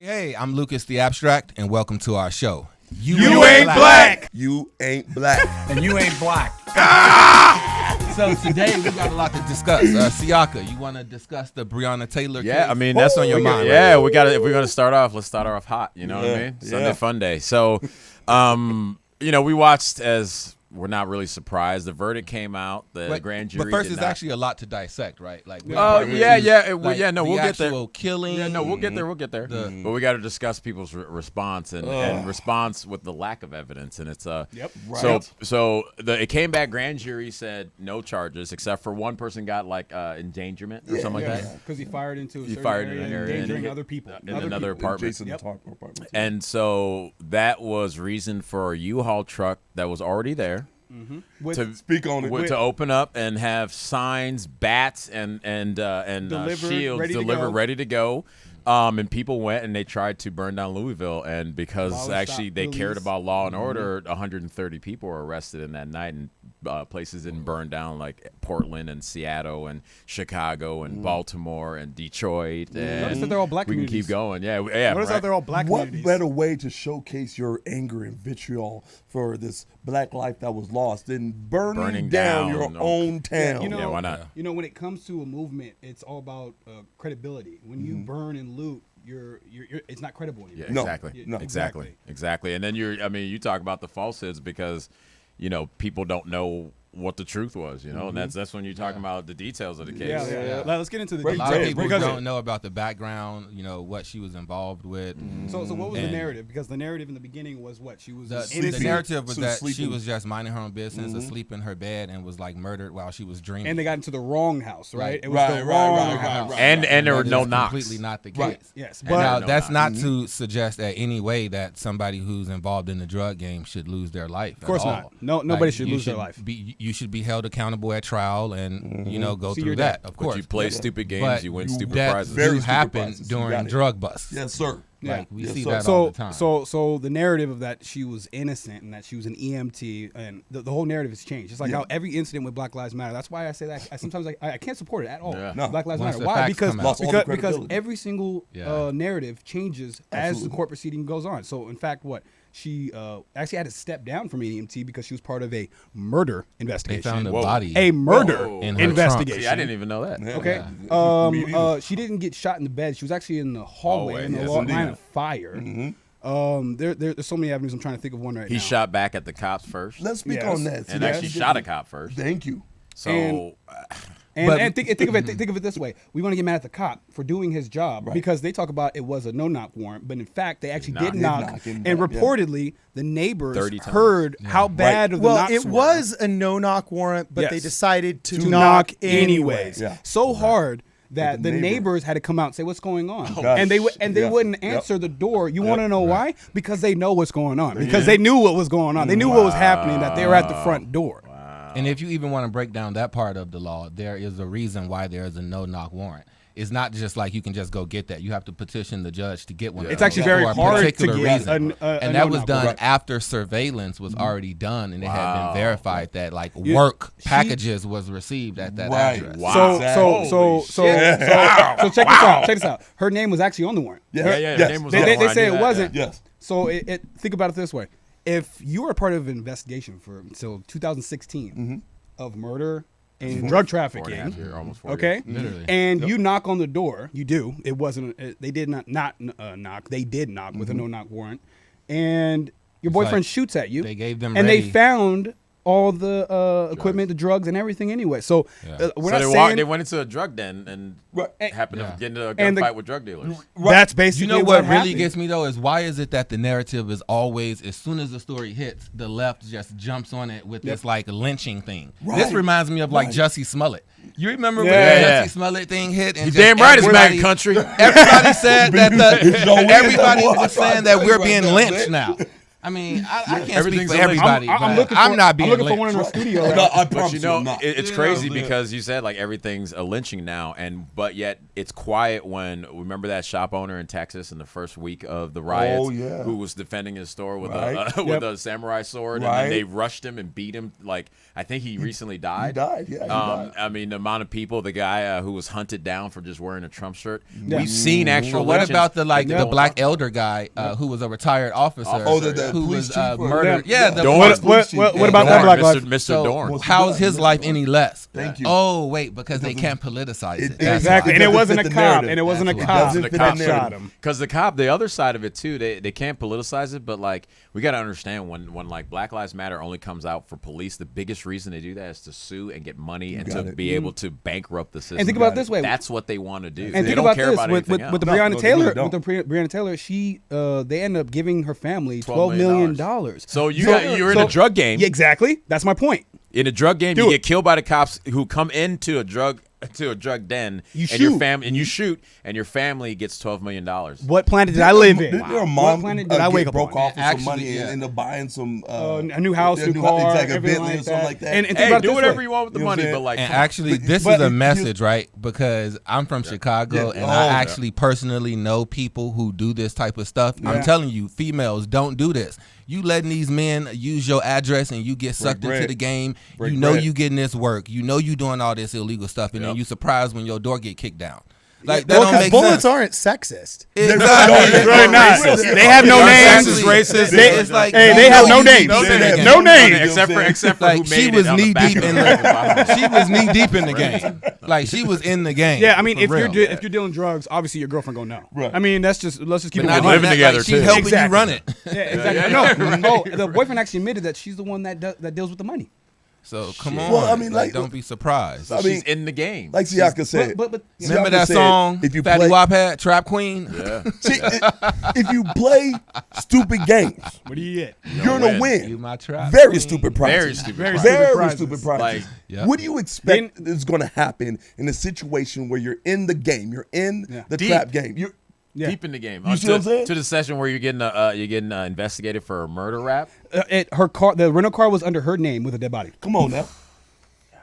Hey, I'm Lucas the Abstract, and welcome to our show. You ain't black. You ain't black. And you ain't black. So today we got a lot to discuss. Siaka, you want to discuss the Breonna Taylor case? Yeah, I mean, that's on your mind. Yeah, we got to. If we're going to start off, let's start off hot. You know what I mean? Sunday fun day. So, we watched as we're not really surprised. The verdict came out. The grand jury. But first, did it's not. actually a lot to dissect, right? Like, We'll get there. Killing. Yeah, no, we'll get there. But we got to discuss people's response and response with the lack of evidence, and it's it came back. Grand jury said no charges except for one person got like endangerment or something like that Because he fired into an area endangering other people in another apartment. apartment. And so that was reason for a U-Haul truck that was already there. Mm-hmm. To speak on it, to open up and have signs, bats, and shields delivered, ready to go. And people went and they tried to burn down Louisville, and because actually they cared about law and order, 130 people were arrested in that night, and places didn't burn down like Portland and Seattle and Chicago and Baltimore and Detroit. And notice that they're all black we can communities. keep going. Yeah. Notice how they're all black communities. What better way to showcase your anger and vitriol for this black life that was lost than burning down your own town? Why not? You know, when it comes to a movement, it's all about credibility. When you burn and loot, you're it's not credible anymore. Yeah, exactly. And then you talk about the falsehoods because, people don't know what the truth was, and that's when you're talking about the details of the case. Yeah. Let's get into the A details. lot of people don't know about the background, what she was involved with. So what was the narrative? Because the narrative in the beginning was what? She was the narrative was that she was just minding her own business, asleep in her bed, and was like murdered while she was dreaming. And they got into the wrong house, right? It was Right, the wrong right. house. And there were no knocks. Completely not the case. Right. Yes, But now, that's not Mm-hmm. to suggest that any way that somebody who's involved in the drug game should lose their life. Of course not. No, nobody should lose their life. You should be held accountable at trial and go See through your that. death. Of course, But you play stupid games, but you win stupid that prizes. Very do stupid happen prizes. You during got it. drug busts. Yes, sir. Yeah. Like we Yes, see sir. that all the time. So the narrative of that she was innocent and that she was an EMT and the whole narrative has changed. It's like how every incident with Black Lives Matter. That's why I say that. Sometimes I can't support it at all. Yeah. No. Black Lives Once Matter. the Why? facts Because come out. because every single Yeah. narrative changes as the court proceeding goes on. So in fact, she actually had to step down from EMT because she was part of a murder They investigation. found a body. A murder in her investigation. See, I didn't even know that. Okay. She didn't get shot in the bed. She was actually in the hallway in the line of fire. There's so many avenues. I'm trying to think of one right now. He shot back at the cops first. Let's speak on that. And actually shot a cop first. Thank you. So And think of it this way: we want to get mad at the cop for doing his job because they talk about it was a no-knock warrant, but in fact they actually did knock, and reportedly the neighbors heard how bad of the knocks it were. was a no-knock warrant, but they Yes. decided to knock anyways. Yeah. So hard that the the neighbor- neighbors had to come out and say what's going on, gosh. and they Yeah. wouldn't answer the door. You want to know why? Because they know what's going on. Because they knew what was going on. They knew what was happening. That they were at the front door. And if you even want to break down that part of the law, there is a reason why there is a no-knock warrant. It's not just like you can just go get that. You have to petition the judge to get one. It's actually very for a hard to particular get reason. a and that was no-knock done warrant. after surveillance was already done, and it had been verified that work packages was received at that address. Wow. So check this out. Check this out. Her name was actually on the warrant. Yes. her Yes. name was They, on they, the they warrant. say I knew it that, wasn't. Yes. So think about it this way: if you were a part of an investigation for until 2016 of murder and drug trafficking, 4.5 years, almost 4 okay, years. Literally. and you knock on the door, you do. It wasn't. They did not knock. They did knock with a no-knock warrant, and your boyfriend like shoots at you. they gave them and ready- they found all the equipment, the drugs, and everything anyway. So we're not saying they went into a drug den and happened to get into a gunfight with drug dealers. that's basically You know what really happened. gets me though is why is it that the narrative is always as soon as the story hits, the left just jumps on it with this like lynching thing. This reminds me of like Jussie Smollett. You remember when the Jussie Smollett thing hit? And You just damn right it's everybody- MAGA country. Everybody said that Joe Williams everybody that was was saying right that there we're right being there, lynched man. now. I mean, I can't speak for everybody. I'm looking for one in our studio. I But promise you you I'm know, not. it's crazy because you said like everything's a lynching now, but yet it's quiet when remember that shop owner in Texas in the first week of the riots, who was defending his store with a samurai sword, and then they rushed him and beat him. Like I think he recently died. He died. Yeah. He died. I mean, the amount of people, the guy who was hunted down for just wearing a Trump shirt. We've seen actual. Well, what about the black elder guy who was a retired officer? Who was murdered? Yeah. What about that black life? Mr. Dorn. How's his life any less? Thank you. Oh wait, because they can't politicize it. Exactly, and it wasn't a cop, and it wasn't a cop that shot him. Because the other side of it too, they can't politicize it, but like we got to understand when like Black Lives Matter only comes out for police, the biggest reason they do that is to sue and get money and to be able to bankrupt the system. And think about it this way: that's what they want to do. And they think don't about care this about with anything the else. Breonna Taylor, she they ended up giving her family $12 million. So you're in a drug game. Yeah, exactly. That's my point. In a drug game, you get killed by the cops who come into a drug den, you and shoot. You shoot, and your family gets $12 million. What planet did I live in? Did your mom what planet did I wake up broke on? off with some money and end up buying some a new house, new car, everything like something like that? And hey, do whatever you want with the money, but like, and actually, this is a message, right? Because I'm from Chicago, and I actually personally know people who do this type of stuff. I'm telling you, females don't do this. You letting these men use your address and you get sucked into the game. You know you getting this work. You know you doing all this illegal stuff, and then you surprised when your door get kicked down. Like that don't make bullets sense. aren't sexist. Exactly. They're not. They have no names. Racist. It's like they have no names. No names. Except for like who made she it was on the knee back deep of in the she was knee deep in the game. Like she was in the game. Yeah, I mean, if real. you're dealing drugs, obviously your girlfriend gonna know. Right. I mean, let's just keep it But not real. living together, she's too. helping Exactly. you run it. Yeah, exactly. No, the boyfriend actually admitted that she's the one that deals with the money. So come on. Well, I mean, like, don't be surprised. I mean, She's in the game. Like Siaka said. But Remember that song, if you Fatty play, Wap had, Trap Queen? Yeah. See, if you play stupid games, what do you get? you're gonna win. You my trap Very queen. stupid prizes. Very stupid. Very prize. stupid Very prizes. stupid prizes. Like, what do you expect is going to happen in a situation where you're in the game? You're in the trap game. You're deep in the game. You see what I'm saying? To the session where you're getting investigated for a murder rap. Her car, the rental car was under her name with a dead body. Come on now.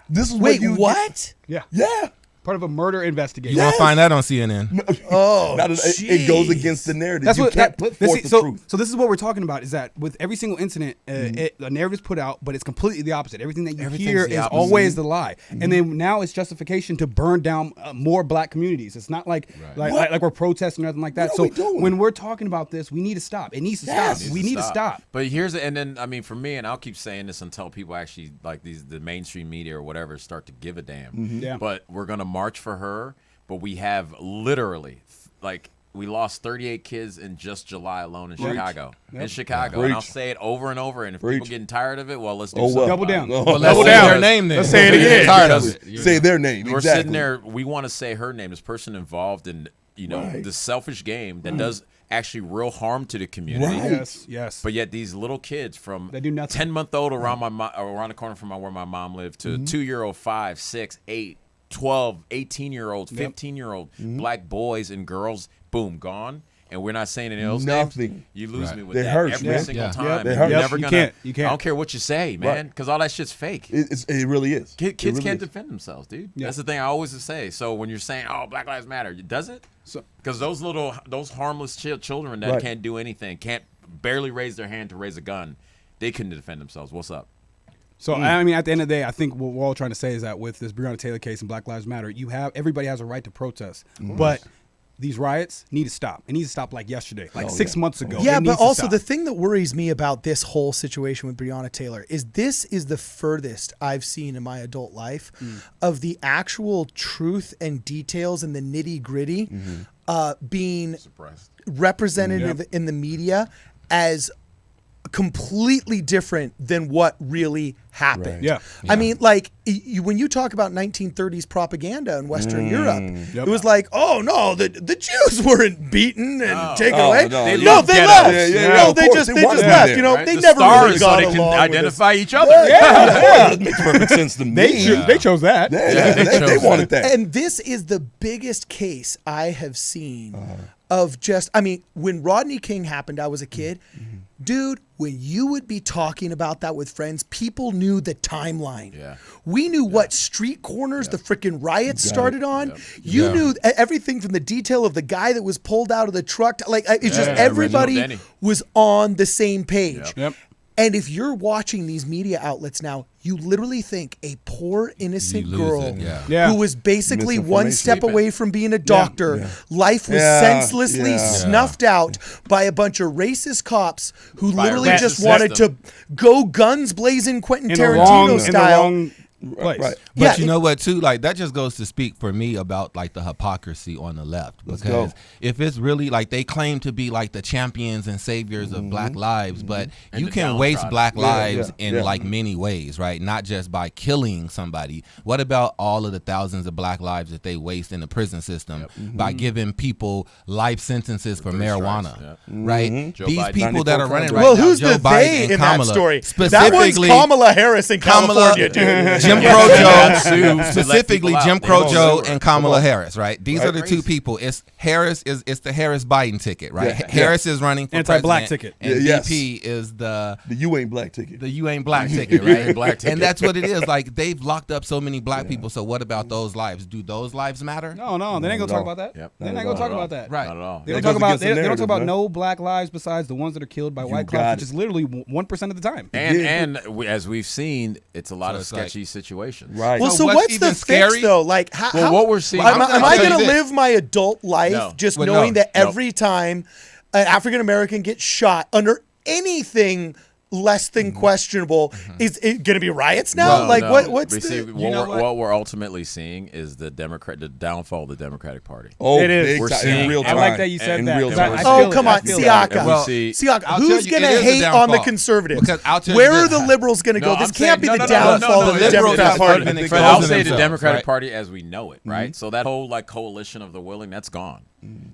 This is Wait, what you what? Yeah. Yeah. Part of a murder investigation. You won't find that on CNN. Oh, it goes against the narrative. That's you what. can't put forth the truth. So this is what we're talking about: is that with every single incident, a narrative is put out, but it's completely the opposite. Everything that you hear is always the lie, and then now it's justification to burn down more black communities. It's not like we're protesting or nothing like that. What are So we doing? when we're talking about this, we need to stop. It needs to stop. We need to stop. But and then I mean, for me, and I'll keep saying this until people actually like the mainstream media or whatever start to give a damn. Yeah. But we're gonna march for her. But we have literally, like, we lost 38 kids in just July alone in Chicago. In Chicago. And I'll say it over and over. And if people getting tired of it, well, let's do something. Double down. Well, let's say their name then. Let's say it again. Tired of it. Say their name. We're exactly. sitting there. We want to say her name. This person involved in, the selfish game that does actually real harm to the community. Right. Yes. But yet these little kids from They do nothing. 10-month-old around the corner from where my mom lived to 2-year-old, 5, 6, 8, 12, 18-year-olds, 15-year-old black boys and girls, boom, gone. And we're not saying any of those Nothing. names. You lose me with They that hurt, every man. single Yeah. time. They And hurt. you're Yep. never You gonna. can't. I don't care what you say, man, because all that shit's fake. It really is. Kids It really can't is. defend themselves, dude. Yeah. That's the thing I always say. So when you're saying, "Oh, Black Lives Matter," does it? Because those harmless children that can't do anything, can't barely raise their hand to raise a gun, they couldn't defend themselves. What's up? So I mean, at the end of the day, I think what we're all trying to say is that with this Breonna Taylor case and Black Lives Matter, everybody has a right to protest, but these riots need to stop. It needs to stop like yesterday, like 6 months ago. Yeah, It needs but to also stop. the thing that worries me about this whole situation with Breonna Taylor is this is the furthest I've seen in my adult life of the actual truth and details and the nitty gritty being represented in the media as completely different than what really happened. Right. Yeah. I mean, like when you talk about 1930s propaganda in Western Europe, it was like, oh no, the Jews weren't beaten and taken away. no. They No, left. Yeah, of They course. just They wanted to be left. there, You know, right? they The never really stars, so got they can along with identify this. each other. Yeah, that makes perfect sense to me. They chose that. They wanted that. And this is the biggest case I have seen of just, I mean, when Rodney King happened, I was a kid. Dude, when you would be talking about that with friends, people knew the timeline. Yeah. We knew what street corners the freaking riots started on. You knew everything from the detail of the guy that was pulled out of the truck. It's just everybody was on the same page. Yep. And if you're watching these media outlets now, you literally think a poor innocent girl who was basically one step away from being a doctor, life was senselessly snuffed out by a bunch of racist cops who literally just wanted to go guns blazing Quentin Tarantino style. Right. But you know what, too? Like, that just goes to speak for me about, like, the hypocrisy on the left. Because if it's really, like, they claim to be, like, the champions and saviors of black lives, but you can waste black lives in, like, many ways, right? Not just by killing somebody. What about all of the thousands of black lives that they waste in the prison system by giving people life sentences for marijuana, right? These people that are running right now, who's Joe the Biden they and in Kamala, that story? specifically, That was Kamala Harris in California, dude. Jim Crow Joe, specifically Jim Crow Joe and Kamala Harris, right? These are the two people. It's Harris it's the Harris Biden ticket, right? Harris is running for anti-black president, ticket, and VP is the you ain't black ticket. The you ain't black ticket, right? And that's what it is. Like, they've locked up so many black people. So what about those lives? Do those lives matter? No, they ain't gonna talk about that. They're not gonna talk about that. Right. Not at all. They don't talk about no black lives besides the ones that are killed by white cops, which is literally 1% of the time. And as we've seen, it's a lot of sketchy situations. Right. Well, so what's the fix, though? Like, how, what we're seeing, am I going to live my adult life just knowing that every time an African American gets shot under anything less than questionable, is it going to be riots now? What we're ultimately seeing is the downfall of the Democratic Party. Oh, it is. We're seeing in real time. I like that you said that. Come on, Siaka. Who's going to hate on the conservatives? Where are the liberals going to go? This can't be the downfall of the Democratic Party. I'll say the Democratic Party as we know it, right? So that whole coalition of the willing, that's gone.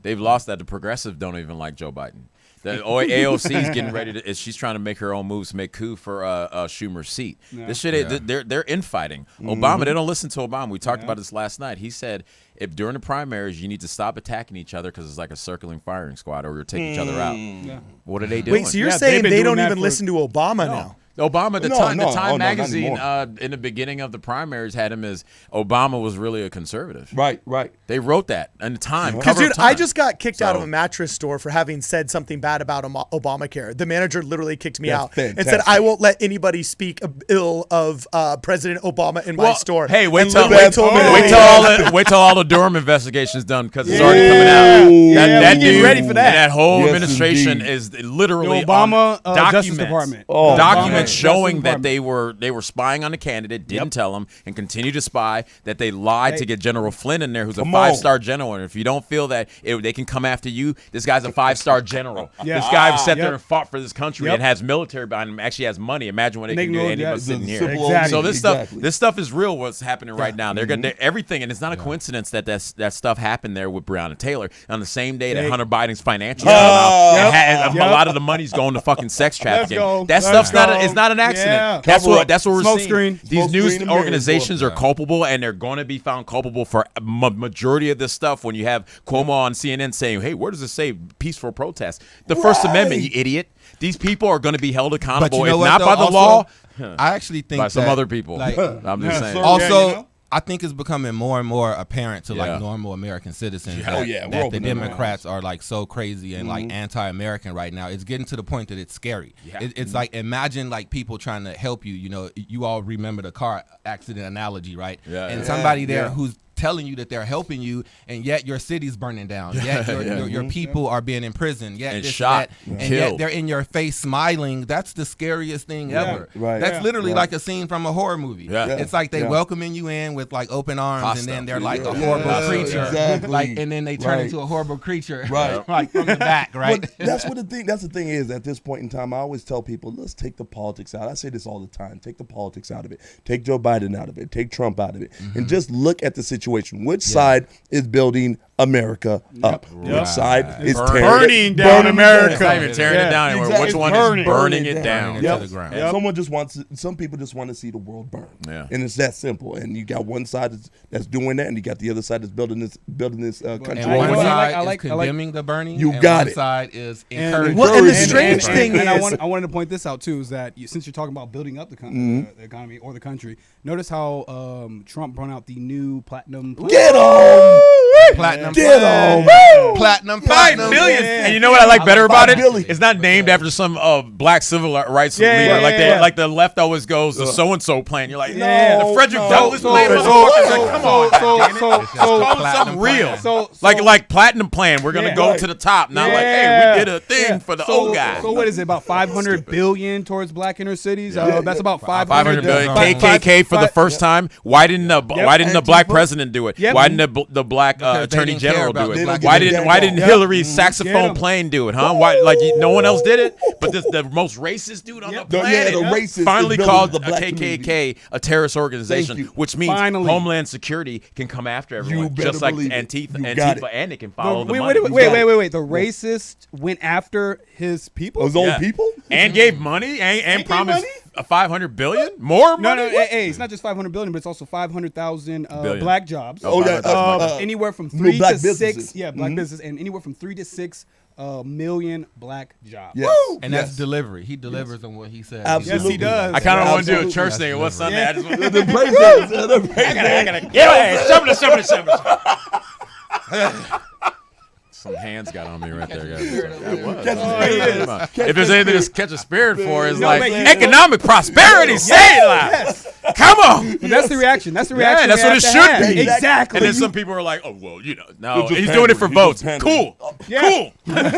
They've lost that. The progressives don't even like Joe Biden. The AOC is getting ready to. She's trying to make her own moves, make coup for Schumer's seat. This shit, they're infighting. Obama, they don't listen to Obama. We talked about this last night. He said, if during the primaries you need to stop attacking each other because it's like a circling firing squad, or you'll take each other out. What are they doing? Wait, so you're saying they don't even listen to Obama now? Obama, the Time magazine in the beginning of the primaries had him as Obama was really a conservative. Right. They wrote that in the Time. Because, dude, I just got kicked out of a mattress store for having said something bad about Obamacare. The manager literally kicked me out and said, I won't let anybody speak ill of President Obama in my store. Hey, wait till all the Durham investigation is done, because it's already coming out. That dude, ready for that. That whole administration is literally Obama Justice Department. Documents showing that they were spying on the candidate, didn't tell him, and continued to spy, that they lied to get General Flynn in there, who's a 5-star general. And if you don't feel that they can come after you, this guy's a 5-star general. This guy sat there and fought for this country and has military behind him, actually has money. Imagine what they can do to anybody sitting here. So this stuff is real, what's happening right now. They're getting everything, and it's not a coincidence that stuff happened there with Breonna Taylor on the same day that Hunter Biden's financials came out. And a lot of the money's going to fucking sex trafficking. That stuff's it's not an accident. That's what we're seeing. These news organizations are culpable, and they're going to be found culpable for a majority of this stuff. When you have Cuomo on CNN saying, "Hey, where does it say peaceful protest?" The First Amendment, you idiot. These people are going to be held accountable, if not by the law. I actually think by some other people. Like, I'm just saying. Also, I think it's becoming more and more apparent to like normal American citizens that the Democrats are like so crazy and like anti-American right now. It's getting to the point that it's scary. It's like, imagine like people trying to help you. You know, you all remember the car accident analogy, right? And somebody there who's telling you that they're helping you, and yet your city's burning down, yet your people are being imprisoned, yet and this, shot, and yet they're in your face smiling. That's the scariest thing ever. That's literally like a scene from a horror movie. It's like they welcoming you in with like open arms, and then they're like a horrible creature, like, and then they turn into a horrible creature, like from the back, right? But that's the thing is, at this point in time, I always tell people, let's take the politics out. I say this all the time: take the politics out of it, take Joe Biden out of it, take Trump out of it, and just look at the situation. Which side is building America up. Which side is burning down America? It's not even tearing it down anymore. Exactly. Which one is burning it down? To the ground. Some people just want to see the world burn. Yeah. And it's that simple. And you got one side that's doing that, and you got the other side that's building this country. And one side is condemning the burning. You and got one it. side is encouraging. Well, and the strange thing and is, I wanted to point this out too, is that since you're talking about building up the economy or the country, notice how Trump brought out the new platinum. Get on! Platinum. Get on! Platinum. $5 billion. And you know what I like better about it? billion. It's not named after some black civil rights Yeah, leader. yeah, Like the left always goes, the so-and-so plan. You're like, Yeah. the Frederick No, Douglass no, plan. no, Come on. Call it Platinum something real. plan. So Like platinum plan. We're going to Yeah. go Right. to the top. Not like, hey, Yeah. we did a thing for the old guy. So what is it, about 500 billion towards black inner cities? That's about 500 $500 billion. Five- KKK for the first time. Why didn't the black president do it? Yep. Why didn't the black Because they attorney didn't care general about do the it? black Why community. didn't Yep. Hillary's Get saxophone 'em. playing do it? Huh? Why no one else did it? But the most racist dude on the planet the racist finally is building called the a black KKK a terrorist organization, Thank you. which means Finally. Homeland Security can come after everyone, better just like believe it. Antifa, You got and it can follow the Wait, money. wait. The racist went after his people? Those old Yeah. people? And gave money and gave promised money? $500 billion more No, money. hey, it's not just 500 billion, but it's also 500,000 Billion. black jobs. Oh, yeah. Anywhere from no, 3 black to businesses. 6, black business, and anywhere from 3 to 6 million black jobs. Yes. And that's delivery. He delivers on what he says. Absolutely. Yes, he does. I kind of want to do a Absolutely. church thing. What's Sunday? Yeah. I just want The praise dance, the praise dance. Some hands got on me right there, guys. Catch the spirit. If there's anything to catch a spirit for, it's No, like but you- economic prosperity. Say it loud. Come on. But that's the reaction. That's the Yeah, reaction. that's we what it have should to have. be. Exactly. And then some people are like, oh, well, no, just he's doing it for pandering. votes. He's just pandering. Cool. Yeah. Cool.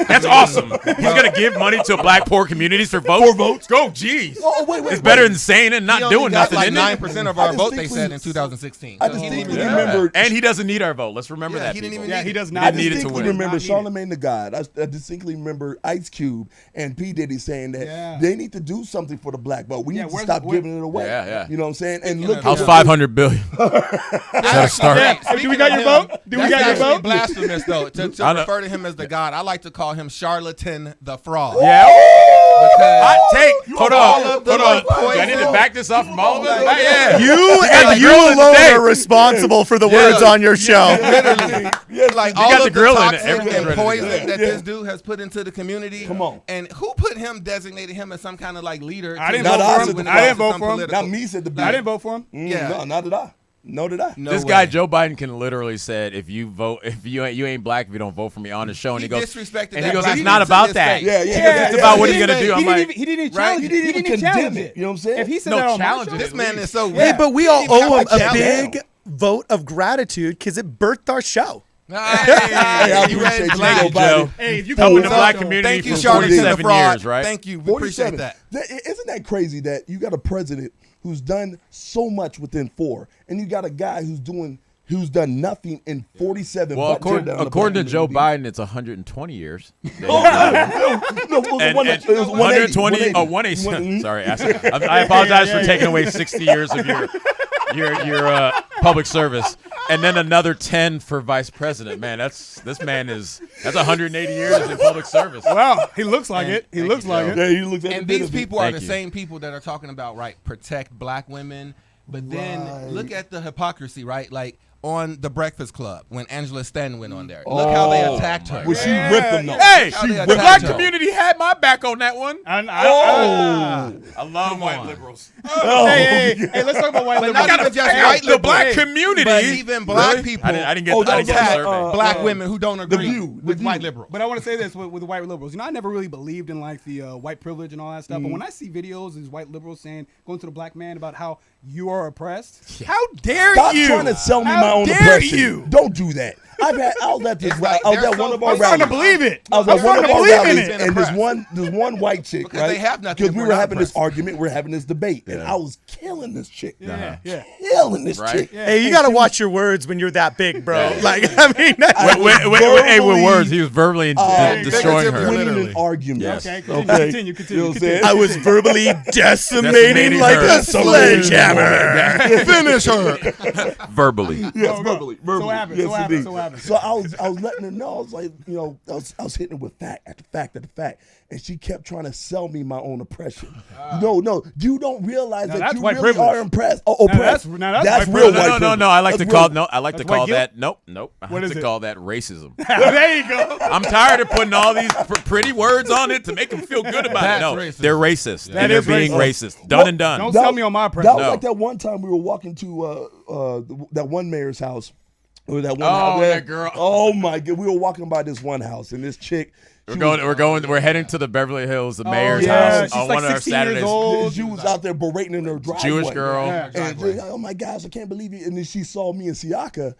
That's awesome. He's going to give money to black poor communities for votes. For votes? Go, geez. Oh, wait. It's better than saying and not He only doing got nothing, like isn't it? 9% of our I vote, they distinctly- said, in 2016. I So he didn't distinctly even remember. And he doesn't need our vote. Let's remember Yeah, that. he didn't people. even Yeah, he does I not needed to distinctly win. remember Not needed. Charlemagne the God. I distinctly remember Ice Cube and P. Diddy saying that Yeah. they need to do something for the black vote. We need to where's- stop where- giving it away. Yeah, yeah. You know what I'm saying? And Speaking look of- How's at 500 billion? Gotta start. Hey, do we got your vote? Do we That's got your actually vote? blasphemous, though. To I know. refer to him as the God, I like to call him Charlatan the Fraud. Yeah. Because Hot take. Hold all on. of the Hold on. poison. Do I need to back this up from all of us? Yeah. you and you grill in the alone day. are responsible for the words on your show. literally, like all got the of the grill in it. toxin Everything's and ready to go. poison that this dude has put into the community. Come on. And who put him, designated him as some kind of like leader? I didn't to vote lead for him. when it I didn't comes to vote some for him. political- Not me, said the I didn't vote for him. Yeah. No, not did I. No, did I? No This way. guy Joe Biden can literally said, if you ain't black if you don't vote for me on the show, and He he goes, disrespected and that he goes, black it's not man to about his that. face. Yeah. It's about what are you gonna do? I'm He like, didn't even right? challenge He it. didn't He even didn't condemn challenge it. it. You know what I'm saying? If he said No, that on my challenge show, it. This man is so Hey, weak. but we He all didn't even owe him have a to challenge big vote of gratitude because it birthed our show. Hey, I you appreciate read you, black. Joe Joe. Hey, if you Come come in the to black show, community Thank you, for Charlatan the 47 Fraud. years, right? Thank you. We appreciate 47. that. Isn't that crazy that you got a president who's done so much within 4, and you got a guy who's done nothing in 47? Well, but according to Joe Biden, it's 120 years. No, it was And 120. 180. Sorry, I apologize for taking away 60 years of your public service, and then another 10 for vice president. Man, that's 180 years in public service. Wow, he looks like it. He Thank looks you, like Joe. it. Yeah, he looks And these people are Thank the you. same people that are talking about, right, protect black women. But then look at the hypocrisy, right? Like on The Breakfast Club when Angela Stanton went on there. Look how they attacked her. Well, she ripped them though. Hey, How they the attacked black Joe. community had my back on that one. I love white liberals. Hey, let's talk about white But liberals. not even just Hey, white the liberals, black community. but even black Really? people. I didn't get Oh, the that survey. was, black women who don't agree View, The with View. white liberals. But I want to say this with the white liberals. You know, I never really believed in like the white privilege and all that stuff. But when I see videos of these white liberals saying, going to the black man about how you are oppressed, how dare Stop you? trying to sell me How my own dare oppression. you? Don't do that. I was at It's like they're one so of our I'm starting to rallies. believe it. I was I'm at one of starting to our believe in rallies, it. and there's one white chick, Because right? they have nothing Because if we we're were not having this oppressed. argument, we're having this debate, and I was killing this chick. Yeah. Killing this Right. chick. Hey, you got to watch your words when you're that big, bro. Like, I mean, Hey, with words, he was verbally destroying her. winning Literally. an argument. Yes. Okay, Okay. continue. You know what I'm saying? I was verbally decimating Decimating like her. a sledgehammer. Finish her. Verbally. You know what Yes, verbally. So what happened? Yes, So what happened? So I was letting her know. I was like, I was hitting her with fact after fact after fact, and she kept trying to sell me my own oppression. No, you don't realize that you really privilege. are oppressed. That's real white privilege. No. I like to call that. Nope. I What like is to it? call that racism. There you go. I'm tired of putting all these pretty words on it to make them feel good about it. No, Racist. they're racist. That And they're is being racist. racist. Done and done. Don't sell me on my oppression. That was No. like that one time we were walking to that one mayor's house. Or that one Oh, house there. that girl. Oh my God. We were walking by this one house, and this chick. We're heading to the Beverly Hills, the mayor's yeah. house She's on like one of our 16 years Saturdays. old. She was out there berating in her driveway. Jewish girl. Yeah. And she's like, oh my gosh, I can't believe you. And then she saw me and Siaka.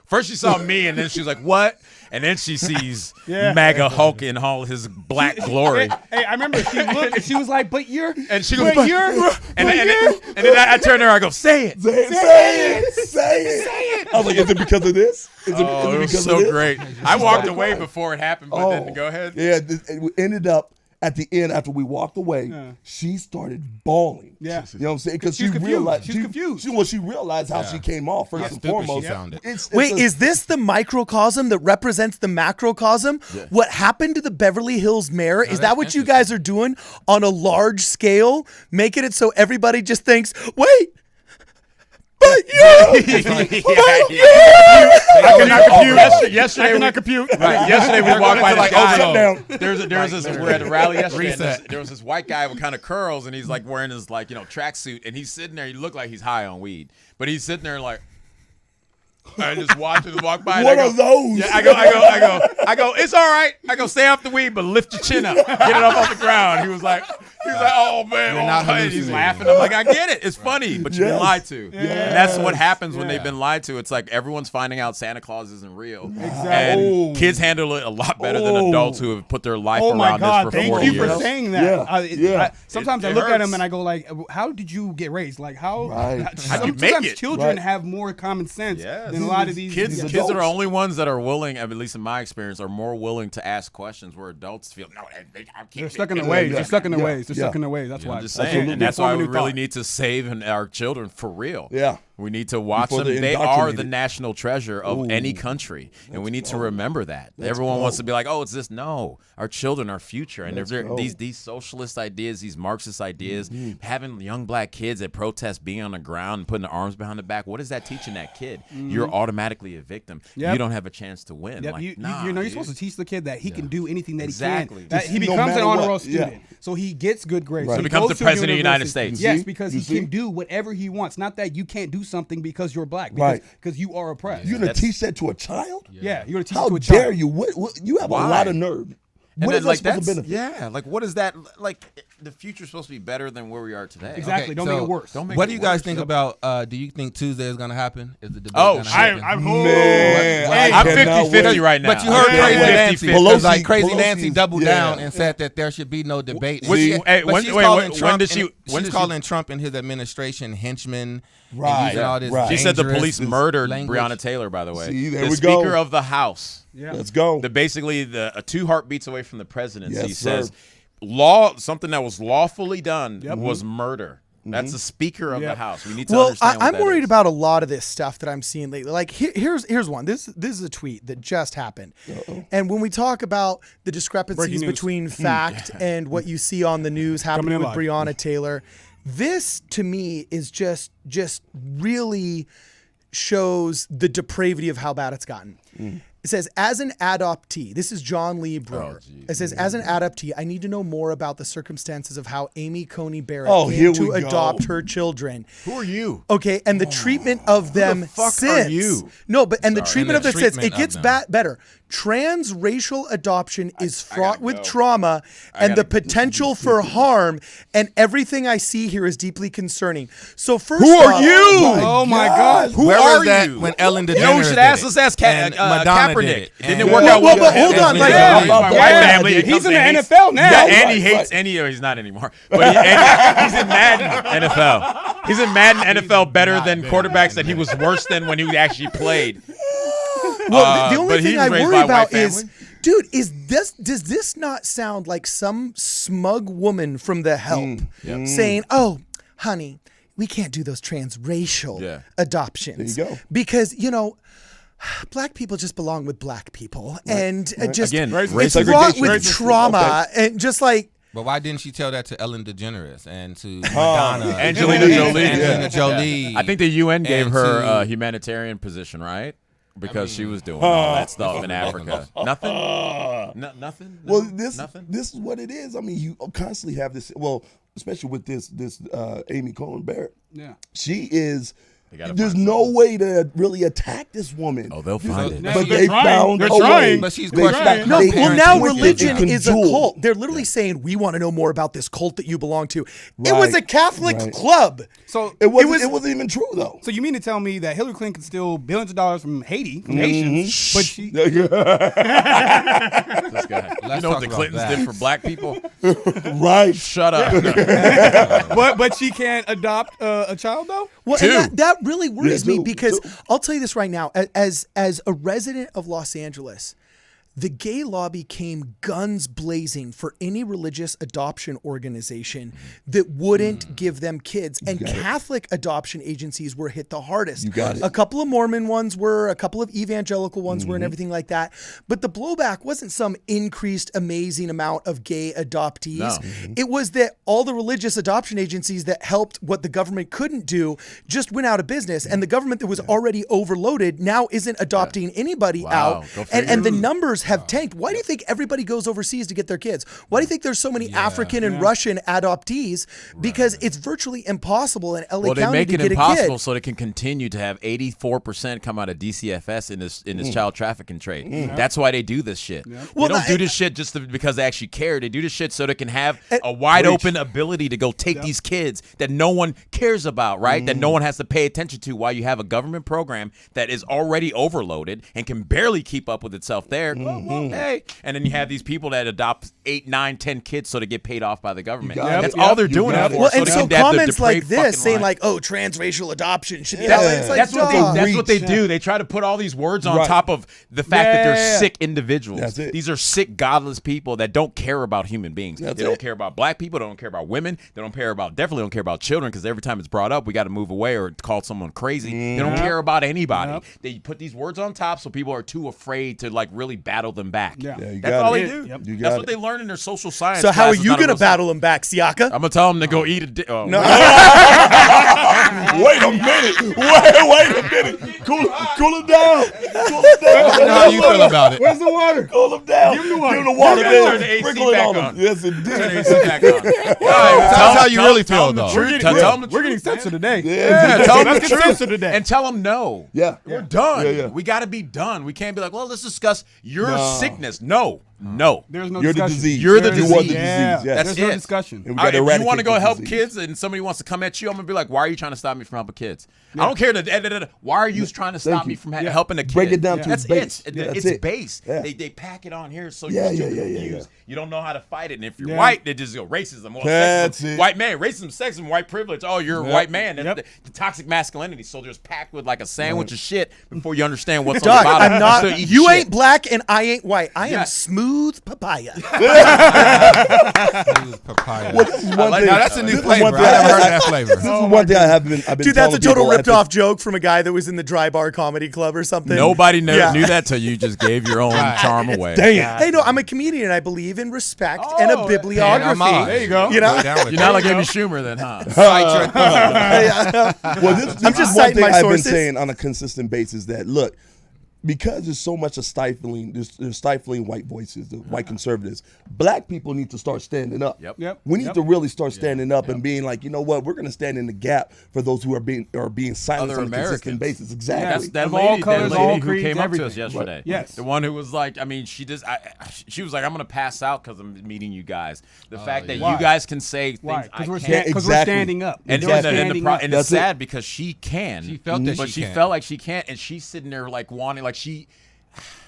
First she saw me, and then she was like, "What?" And then she sees MAGA Hulk in all his black glory. Hey, I remember she looked and she was like, "But you're," And she goes, and then I turned to her, I go, "Say it." Say it. I was like, is it because of this? Is It was so great. I walked away before it happened, but then go ahead. Yeah, it ended up at the end after we walked away. She started bawling. Yeah. You know what I'm saying? Because She's she confused. realized She's confused. She realized how she came off first and stupid foremost. she sounded. Wait, is this the microcosm that represents the macrocosm? Yeah. What happened to the Beverly Hills mayor? Is that what you guys are doing on a large scale? Making it so everybody just thinks, wait, but you! I cannot compute. Yesterday, I cannot compute. Right. Yesterday we walked by this guy. Down. There was this. We're at a rally yesterday. And there was this white guy with kind of curls, and he's like wearing his tracksuit, and he's sitting there. He looked like he's high on weed, but he's sitting there like. I just watch him walk by. What are those? Yeah, I go. It's all right. I go. Stay off the weed, but lift your chin up. Get it up off the ground. He was like, oh man, You're not he's hallucinating. laughing. I'm like, I get it. It's funny, but you've been lied to. Yes. And that's what happens when they've been lied to. It's like everyone's finding out Santa Claus isn't real. Exactly. And kids handle it a lot better than adults who have put their life Oh my around God! this for 40 Thank you years. for saying that. Yeah. Sometimes It I look at hurts. him and I go like, "How did you get raised? Like how? Right. How'd you make Sometimes it? children Right. have more common sense Yes. than a lot of these Kids these are the adults. only ones that are willing, at least in my experience, are more willing to ask questions where adults feel, no, I can't. They're stuck in their ways. They're stuck in their Yeah. ways. They're Yeah. stuck in their ways. That's why. I'm just saying, Absolutely. and that's why we Formative really thought. need to save our children for real. Yeah. We need to watch Before them. they're They are indoctrinated. the national treasure of any country, and we need to remember that. Everyone wants to be like, "Oh, it's this." No, our children are future, and if they're these socialist ideas, these Marxist ideas, having young black kids that protest being on the ground and putting their arms behind the back, what is that teaching that kid? You're automatically a victim. Yep. You don't have a chance to win. Yep, Like, you're dude. supposed to teach the kid that he can do anything that Exactly. he can. That he No becomes an matter honor what. roll student, Yeah. so he gets good grades. Right. So he becomes goes the to president of the United university. States. Yes, see? because You he see? can do whatever he wants. Not that you can't do something because you're black. Right. Because you are oppressed. You're going to teach that to a child? Yeah, you're gonna teach How to a child. dare you? What, you have Why? a lot of nerve. And What then, is that like, supposed to that's, benefit? yeah, like what is that? Like the future's supposed to be better than where we are today. Exactly. Don't make it worse. Don't make What it do you guys worse. think about? Do you think Tuesday is going to happen? Is the debate Oh, gonna shit. happen? Man, Hey, I'm cannot 50-50 wait. right now. But you heard I Crazy can't wait. Nancy. 50-50. Because like Pelosi- Crazy Nancy Pelosi's- doubled yeah. down and said that there should be no debate. When- She- hey, but when- she's wait, calling when Trump did she- and- when she's did she- calling Trump and his administration henchmen. Right, And using all this right. She said the dangerous police murdered language. Breonna Taylor, by the way. See, there the we Speaker go. of the House. Yeah. Let's go. Basically, the 2 heartbeats away from the presidency Yes, says sir. something that was lawfully done was murder. That's the Speaker of the House. We need to Well, understand what I'm that worried is. about a lot of this stuff that I'm seeing lately. Like here's one. This is a tweet that just happened. And when we talk about the discrepancies Breaking news. between fact and what you see on the news happening in with live. Breonna Taylor, this to me is just really shows the depravity of how bad it's gotten. It says, as an adoptee, this is John Lee Brewer. It says, as an adoptee, I need to know more about the circumstances of how Amy Coney Barrett here came to we go. adopt her children. Who are you? Okay, and the treatment of them fuck since. are you? No, but and the treatment And the of them since. treatment It gets of them. better. Transracial adoption is fraught gotta with go. trauma and the gotta- potential for harm, and everything I see here is deeply concerning. So first, Who are off- you? Oh my God. Who Where are was that you? when Ellen DeGeneres You know who should did ask? it? Let's ask And Madonna Kaepernick. did it. Didn't it And- work Well, out well, well? but hold on, like- yeah, Yeah, white yeah. family. It He's comes in the and NFL now. Yeah, and Right, he hates right. he's not anymore. But he's in Madden NFL. He's in Madden NFL better than quarterbacks that he was worse than when he actually played. Well, the only but he thing was I raised worry by a white about is, family. dude, does this not sound like some smug woman from The Help saying, "Oh, honey, we can't do those transracial adoptions. There you go. Because, black people just belong with black people. Right. And just again, it's wrought with trauma and just like. But why didn't she tell that to Ellen DeGeneres and to Madonna, Angelina Jolie? Angelina Jolie. I think the UN gave her a humanitarian position, right? Because she was doing all that stuff in Africa. Nothing. Nothing. No, Well, nothing. this is what it is. I mean, you constantly have this. Well, especially with this Amy Coney Barrett. Yeah, she is. There's no way to really attack this woman. Oh, they'll find it. But they found They're a trying. way. But she's questioning. No, well, now religion It is a can cult. They're literally saying, we want to know more about this cult that you belong to. It Right, was a Catholic right. club. So It wasn't even true though. So you mean to tell me that Hillary Clinton could steal billions of dollars from Haiti, from Haitians, but she This guy. You know what the Clintons did for black people? Right. Shut up. but she can't adopt a child though? Well, and that really worries me because two. I'll tell you this right now. As a resident of Los Angeles, the gay lobby came guns blazing for any religious adoption organization that wouldn't give them kids. And Catholic adoption agencies were hit the hardest. You got it. A couple of Mormon ones were, a couple of evangelical ones were, and everything like that. But the blowback wasn't some increased amazing amount of gay adoptees. No. It was that all the religious adoption agencies that helped what the government couldn't do just went out of business. And the government that was already overloaded now isn't adopting anybody out. Go And the numbers have tanked. Why do you think everybody goes overseas to get their kids? Why do you think there's so many African and Russian adoptees? Because it's virtually impossible in LA County to get a kid. Well, they make it impossible so they can continue to have 84% come out of DCFS in this child trafficking trade. That's why they do this shit. Well, they don't do this shit just because they actually care. They do this shit so they can have a wide open ability to go take these kids that no one cares about, right? That no one has to pay attention to while you have a government program that is already overloaded and can barely keep up with itself there. Well, hey. And then you have these people that adopt 8, 9, 10 kids so they get paid off by the government. That's all they're doing it for. Well, and they so can have the comments like depraved this fucking saying line. like, oh, transracial adoption should be That's like, what they do. They try to put all these words on top of the fact that they're sick individuals. That's it. These are sick, godless people that don't care about human beings. They don't care about black people. They don't care about women. They definitely don't care about children because every time it's brought up, we got to move away or call someone crazy. They don't care about anybody. They put these words on top so people are too afraid to like really battle them back. That's all they do. That's what they learn in their social science. So how are classes, you not a going to real battle them back, Siaka? I'm going to tell them to go eat a dick. Oh, No. Wait a minute. Wait a minute. Cool him down. Cool him down. How you feel about it? Where's the water? Cool him down. Give him the water. Give him the water. Turn the AC Sprinkle it back on on. him. Yes, it Turn did. the AC back on. Tell us how you really feel, though. We're getting censored today. Yeah, tell them Let's the get truth censored today. and tell them no. Yeah. We're done. Yeah. We got to be done. We can't be like, well, let's discuss your sickness. No. There's no You're the discussion. disease. You're the You are the disease. disease. Yeah. Yes. That's There's no it. discussion. And we gotta If you eradicate want to go this help disease. kids and somebody wants to come at you, I'm gonna be like, why are you trying to stop me from helping kids? I don't care. Why are you trying to stop me from helping a kid? Break it down to That's its base. it. Yeah, that's It's it. base. Yeah. They pack it on here so Yeah, you're yeah, confused. You don't know how to fight it. And if you're Yeah. white, they just go racism. Well, That's sexism. it. White man, racism, sexism, white privilege. Oh, you're a white man. That's the toxic masculinity. So there's packed with like a sandwich of shit before you understand what's on Doug, the bottom. I'm not. So eat You shit. ain't black and I ain't white. I am Yeah. smooth papaya. Papaya. Well, this is one thing. Now that's a new This is flavor. one I thing never heard of that flavor. This is one thing I've been Dude, that's a telling total people at ripped the- off joke from a guy that was in the Dry Bar Comedy Club or something. Nobody knew Yeah. that till you just gave your own charm away. Damn. Hey, no, I'm a comedian. I believe in respect and a Oh, bibliography. There you go. You know? You're not like Amy Schumer then, huh? Well, this I'm is just one citing thing my I've been sources. saying on a consistent basis that look, because there's so much of stifling, there's stifling white voices, the white conservatives. Black people need to start standing up. Yep. We need to really start standing up and being like, you know what, we're going to stand in the gap for those who are being silenced Other on a consistent Americans. basis. Exactly. That's that Of all lady, colors, all who creeds, came up to everything. us yesterday. Right. Yes. The one who was like, I mean, she was like, I'm gonna pass out because I'm meeting you guys. The fact that Why? you guys can say Why? things Because I we're, can't. sta- we're standing up. And, We're and, standing up. and That's it's sad because she can. She felt that but she she can't. felt like she can't, and she's sitting there like wanting, like she.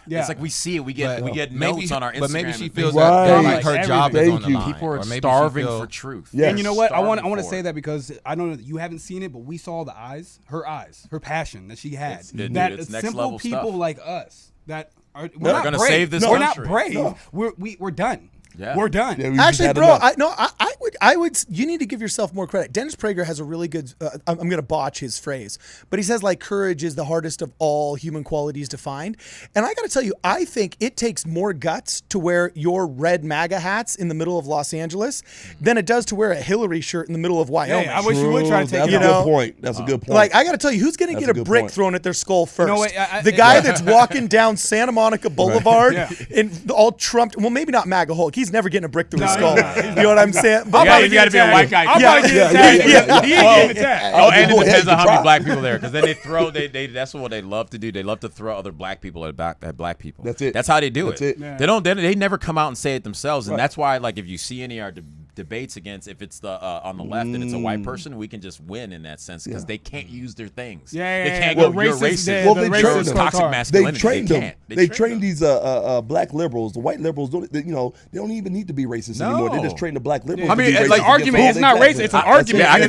Yeah. It's like we see it. We get maybe, notes on our Instagram. but maybe she and feels things. that Right. like her job is Thank on the you. line. People are Or maybe she starving feel- for truth. Yes. And you know what? I want Starving to for say it. that because I don't know that you haven't seen it, but we saw the eyes, her passion that she had. Dude, that it's next simple level people stuff. like us that are We're not gonna brave. save this We're country. not brave. No. We're done. Yeah. We're done. Yeah, we just Actually, had bro, enough. I You need to give yourself more credit. Dennis Prager has a really good. I'm going to botch his phrase, but he says like courage is the hardest of all human qualities to find. And I got to tell you, I think it takes more guts to wear your red MAGA hats in the middle of Los Angeles than it does to wear a Hillary shirt in the middle of Wyoming. Hey, I wish you would try to take That's a good point. That's a good point. Like, I got to tell you, who's going to get a brick point. thrown at their skull first? No, wait, the guy that's walking down Santa Monica Boulevard and all trumped. Well, maybe not MAGA Hulk. He's never getting a brick through his skull. You know what I'm saying? But you got to be a white guy. I'll probably get attacked. He ain't getting attacked. Oh, and it depends on how many black people there, because then they throw. That's what they love to do. They love to throw other black people at black people. That's it. That's how they do That's it. it. They don't. They never come out and say it themselves, and that's why, like, if you see any of our debates against, if it's the on the left and it's a white person, we can just win in that sense because they can't use their things. They can't go. You're racist. Well, they trained toxic masculinity. They trained them. They trained these black liberals. The white liberals don't. They don't even need to be racist anymore. They just train the black liberals. I mean, it's like argument. It's not racist. It's an argument. I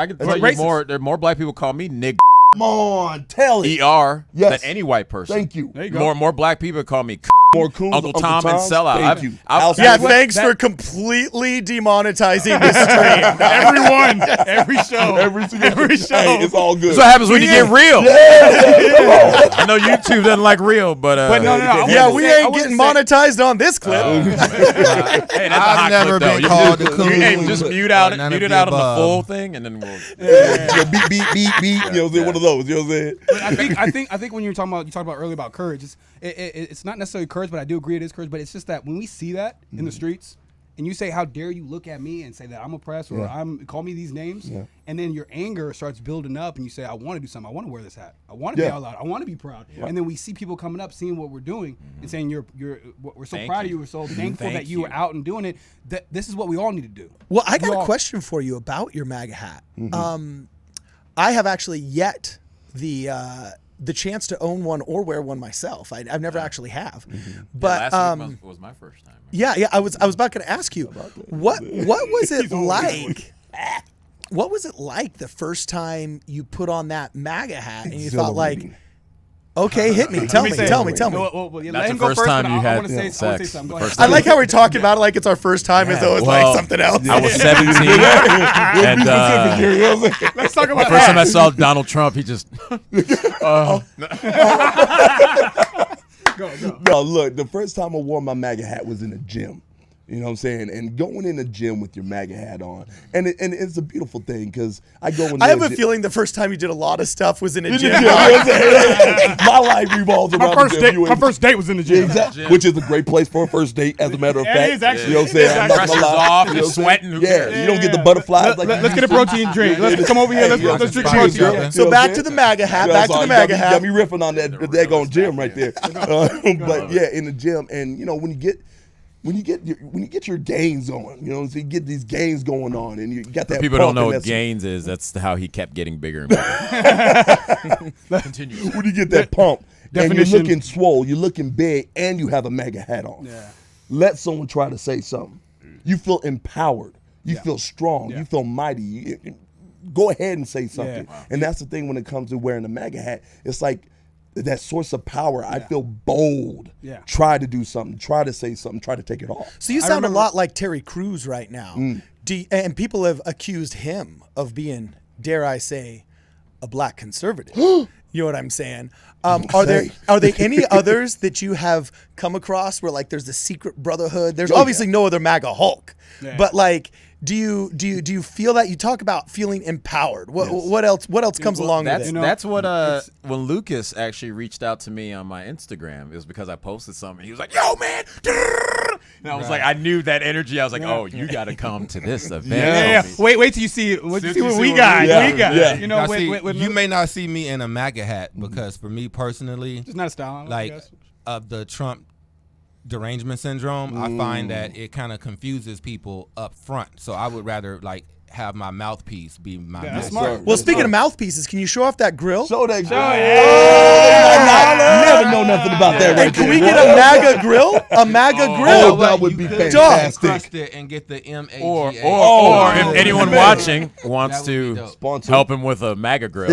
can tell you more. There are more black people call me nigga. Come on, tell it. ER than any white person. Thank you. There you go. More black people call me More coons, Uncle Tom and sellout. Thank you. Thanks for completely demonetizing this stream. Everyone, every show, every show. Hey, it's all good. That's what happens when you get real. I know YouTube doesn't like real, but no. We ain't getting monetized on this clip. Hey, that's I've never been called a coon. Hey, just mute out on the full thing, and then we'll beat. You know, one of those. You know what I'm saying? But I think when you talked about earlier about courage, it's not necessarily courage, but I do agree it is courage. But it's just that when we see that in the streets, and you say, "How dare you look at me and say that I'm oppressed or call me these names," and then your anger starts building up, and you say, "I want to do something. I want to wear this hat. I want to be out loud. I want to be proud." And then we see people coming up, seeing what we're doing, and saying, we're so proud of you. We're so thankful that you were out and doing it. That this is what we all need to do." Well, I got a question for you about your MAGA hat. I have actually yet the chance to own one or wear one myself. I've never actually have. But last week was my first time. Yeah. I was about to ask you, what was it like? What was it like the first time you put on that MAGA hat and you thought like, okay, hit me, tell me. Well, That's the first time you had sex. I like how we're talking about it like it's our first time as though it's like something else. I was 17, and let's talk about the first time I saw Donald Trump, he just. Go. No, look, the first time I wore my MAGA hat was in the gym. You know what I'm saying? And going in the gym with your MAGA hat on. And it's a beautiful thing because I go in I have a feeling the first time you did a lot of stuff was in a gym. My life revolves around the gym. My first date was in the gym. Exactly. Which is a great place for a first date, as a matter of fact. It is actually. You know what I'm saying? I'm not gonna lie. Off, you're sweating. You don't get the butterflies. Let's get a protein drink. Let's come over here. Let's drink protein. So back to the MAGA hat. Back to the MAGA hat. Got me riffing on that daggone gym right there. But yeah, in the gym, and you know when you get your gains on, you know, so you get these gains going on, and you got that. People don't know what gains is. That's how he kept getting bigger and bigger. Continue. When you get that pump, and you're looking swole, you're looking big, and you have a MAGA hat on. Yeah. Let someone try to say something. You feel empowered. You feel strong. You feel mighty. Go ahead and say something. Yeah. Wow. And that's the thing when it comes to wearing a MAGA hat. It's like that source of power. I feel bold. Yeah. Try to do something. Try to say something. Try to take it off. So you sound a lot like Terry Crews right now. And people have accused him of being, dare I say, a black conservative. You know what I'm saying? Are there any others that you have come across where like there's a secret brotherhood? There's obviously no other MAGA Hulk, but like, do you feel that? You talk about feeling empowered. What else comes along with it? That's what when Lucas actually reached out to me on my Instagram, it was because I posted something. He was like, "Yo, man." And I was like, I knew that energy. I was like, "Oh, you got to come to this event." Yeah. Wait till you see what we got. Yeah. You know, you may not see me in a MAGA hat because for me personally, it's not a style. Like of the Trump derangement syndrome, I find that it kind of confuses people up front. So I would rather like have my mouthpiece be my That's message. smart. Well, speaking of mouthpieces, can you show off that grill? Show that. Never know nothing about that. And can we get a MAGA grill? A MAGA grill? Oh, that would be Crust fantastic. it and get the MAGA. Or Oh, if anyone man. watching wants That would be to dope. Sponsor. help him with a MAGA grill,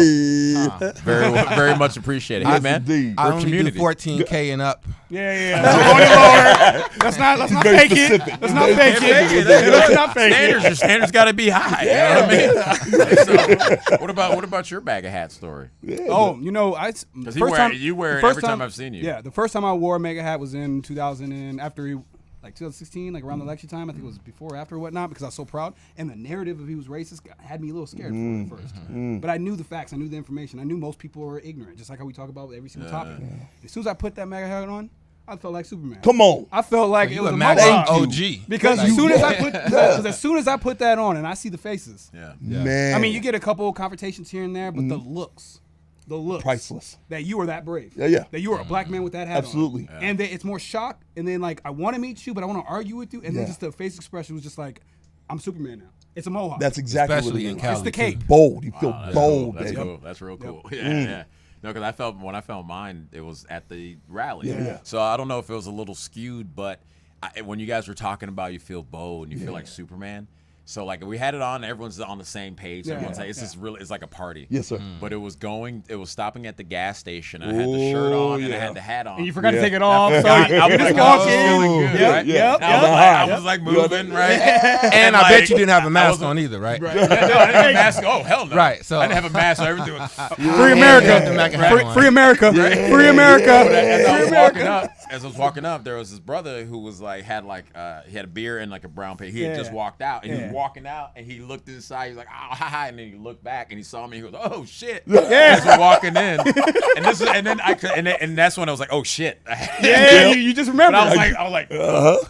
very much appreciated. Hey, Yes, man, indeed. I we're only community. do 14K and up. Yeah. Let's not very fake specific. it. Let's not fake it. Let's Let's not fake it. Your standards got to be high. You know what I mean? So, what about your MAGA hat story? Oh, you know, Because you wear it every time I've seen you. Yeah, the first time I wore a MAGA hat was in 2016, like around the election time. I think it was before or after or whatnot, because I was so proud. And the narrative of he was racist had me a little scared at first. But I knew the facts. I knew the information. I knew most people were ignorant, just like how we talk about every single topic. As soon as I put that MAGA hat on, I felt like Superman. Come on. I felt like it You was a a MAGA mohawk. OG. Because as soon as I put that on and I see the faces, Man. I mean, you get a couple of confrontations here and there, but the looks priceless. that you were that brave. Yeah. That you were a black man with that hat Absolutely. on. And it's more shock. And then, like, I want to meet you, but I want to argue with you. And then just the face expression was just like, I'm Superman now. It's a mohawk. That's exactly Especially what in it is. Cali. It's the cape. Bold. You feel That's bold. Cool. That's baby. cool. That's real cool. Yeah. No, because when I found mine, it was at the rally. Yeah. So I don't know if it was a little skewed, but when you guys were talking about you feel bold and you feel like Superman. So like we had it on, everyone's on the same page. So everyone's like, it's like a party. Yes, sir. But it was stopping at the gas station. And I had the shirt on and I had the hat on. And you forgot to take it off. So I you was just like, walk oh, in. feeling good, Yep, right? yep, I was like moving, right? And I like, bet you didn't have a mask on either, right? No, I didn't have a mask. Oh, hell no. Right, so- I didn't have a mask, so everything was Free America. Free America. Free America. As I was walking up, there was this brother who was like he had a beer and like a brown paper. He had just walked out, and he was walking out, and he looked inside. He was like, "Oh, hi," and then he looked back, and he saw me. He goes, "Oh shit!" As we're walking in, and that's when I was like, "Oh shit!" Yeah, you just remember. I was like,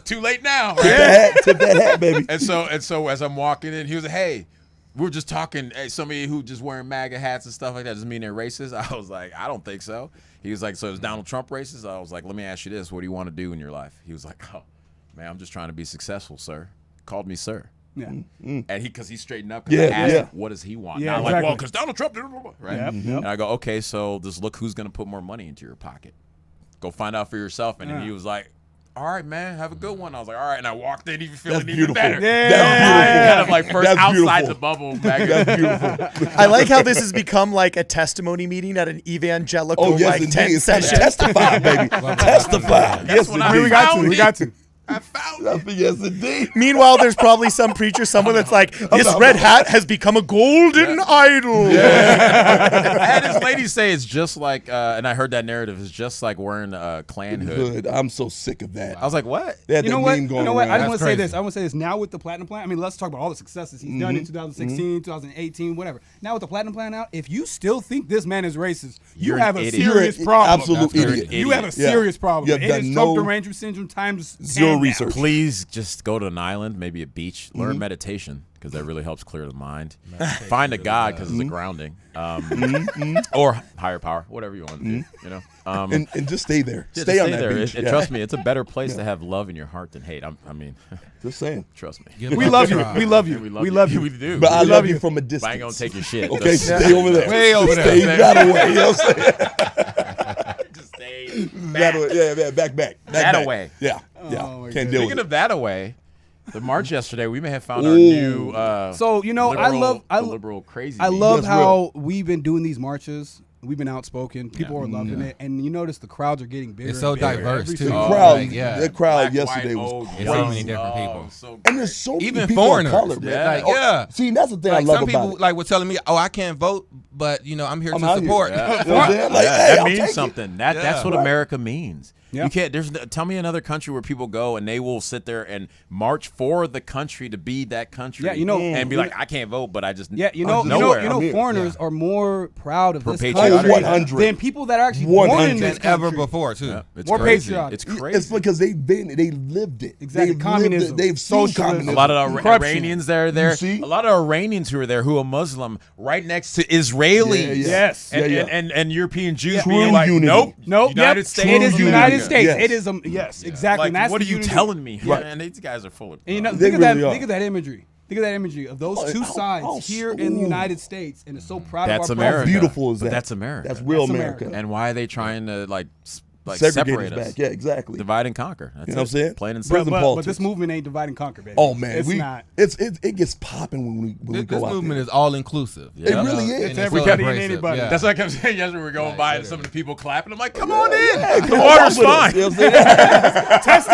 too late now. Tip that hat, baby. And so as I'm walking in, he was like, "Hey, we were just talking. Hey, somebody who just wearing MAGA hats and stuff like that doesn't mean they're racist." I was like, "I don't think so." He was like, "So is Donald Trump racist?" I was like, "Let me ask you this: what do you want to do in your life?" He was like, "Oh, man, I'm just trying to be successful, sir." Called me sir. Yeah. And because he straightened up, because I asked him, what does he want? Yeah, Not exactly. like, well, because Donald Trump, right? Yep. And I go, okay, so just look who's going to put more money into your pocket. Go find out for yourself. And then he was like, all right, man, have a good one. I was like, all right. And I walked in even feeling even better. Yeah. That's Kind of like first That's outside beautiful. the bubble. That's beautiful. I like how this has become like a testimony meeting at an evangelical Oh, yes, like indeed. tent It's time to session. testify, baby. Testify. Yes, when I indeed. found We got to. I found it. Yes, indeed. Meanwhile, there's probably some preacher somewhere that's like, this red hat has become a golden idol. I had this lady say it's just like, and I heard that narrative, is just like wearing a Klan hood. Good. I'm so sick of that. I was like, what? They had You know that what? meme going You know what? I around. just want to say crazy. this. I want to say this now with the Platinum Plan. I mean, let's talk about all the successes he's done in 2016, 2018, whatever. Now with the Platinum Plan out, if you still think this man is racist, you You're an have a idiot. serious You're an problem. absolute You're an idiot. You have a Yeah. serious problem. You have It done is no- Trump derangement syndrome times Zero 10 now. research. Please just go to an island, maybe a beach, learn meditation, because that really helps clear the mind. Find a God, because it's a grounding. Or higher power, whatever you want to do. You know? And just stay there. Yeah, Stay just on that there. beach. And trust me, it's a better place to have love in your heart than hate. I mean, Just saying. trust me. Give We it a love you. try. We love you. We We love you. We do. But I We love you from a But distance. I ain't gonna take your shit. Okay, Just stay over there. Way over there. Stay that away. You know what I'm saying? just stay That away. Yeah, back. That back. away. Yeah. my Can't deal Speaking with of that away, the march yesterday, we may have found our new. So, you know, I love the liberal crazy. I beat. love That's how we've been doing these marches. We've been outspoken. People are loving it, and you notice the crowds are getting bigger. It's so and bigger diverse, every too. The single- crowd, like, yeah. that crowd Black, yesterday white, was old, crazy. It's so many different people. So And there's so many Even people foreigners. of color, Yeah. man. Like, Oh, yeah. See, that's the thing Like I love some about people it. like were telling me, "Oh, I can't vote, but you know, I'm here I'm to out here. support." You know what I'm saying? Like, Yeah, hey, that I'll means take it. something. That's Yeah. what America means. Yeah. You can't. Tell me another country where people go and they will sit there and march for the country to be that country. Yeah, you know, and be like, I can't vote, but I just Yeah, you I'm know, nowhere. I'm here. foreigners are more proud of this patriotic. country 100. than people that are actually born in 100. this Than ever country. before, too. Yeah, it's More crazy. patriotic. It's crazy. It's because they lived it. Exactly. They've Communism, lived it. They've seen socialism. communism. A lot of the Corruption. Iranians that are there. You see? A lot of Iranians who are there who are Muslim, right next to Israelis. Yeah, yeah. Yes. And, Yeah, and European Jews True being like, unity. nope, Nope. United Yep. States. It is True United unity. States. Yes. It is yes, exactly. Like, And that's what the are you unity. telling me? Right. Man, these guys are full of. And you know, They think of that. really are. Think of that imagery. Think of that imagery of those two sides here in the United States, and it's so proud That's of our America. How beautiful is that? But that's America. That's real That's America. And why are they trying to like segregate separate us us? back. Yeah, exactly. Divide and conquer. That's You know what I'm saying? Plain and Prison simple. but this politics. movement ain't divide and conquer, baby. Oh man, it's not. It gets popping when we This go out movement there. is all inclusive. It really is. It's everybody and anybody. That's what I kept saying yesterday. We were going by and some of the people clapping. I'm like, come on in. Yeah, The water's fine. You know what I'm saying? Test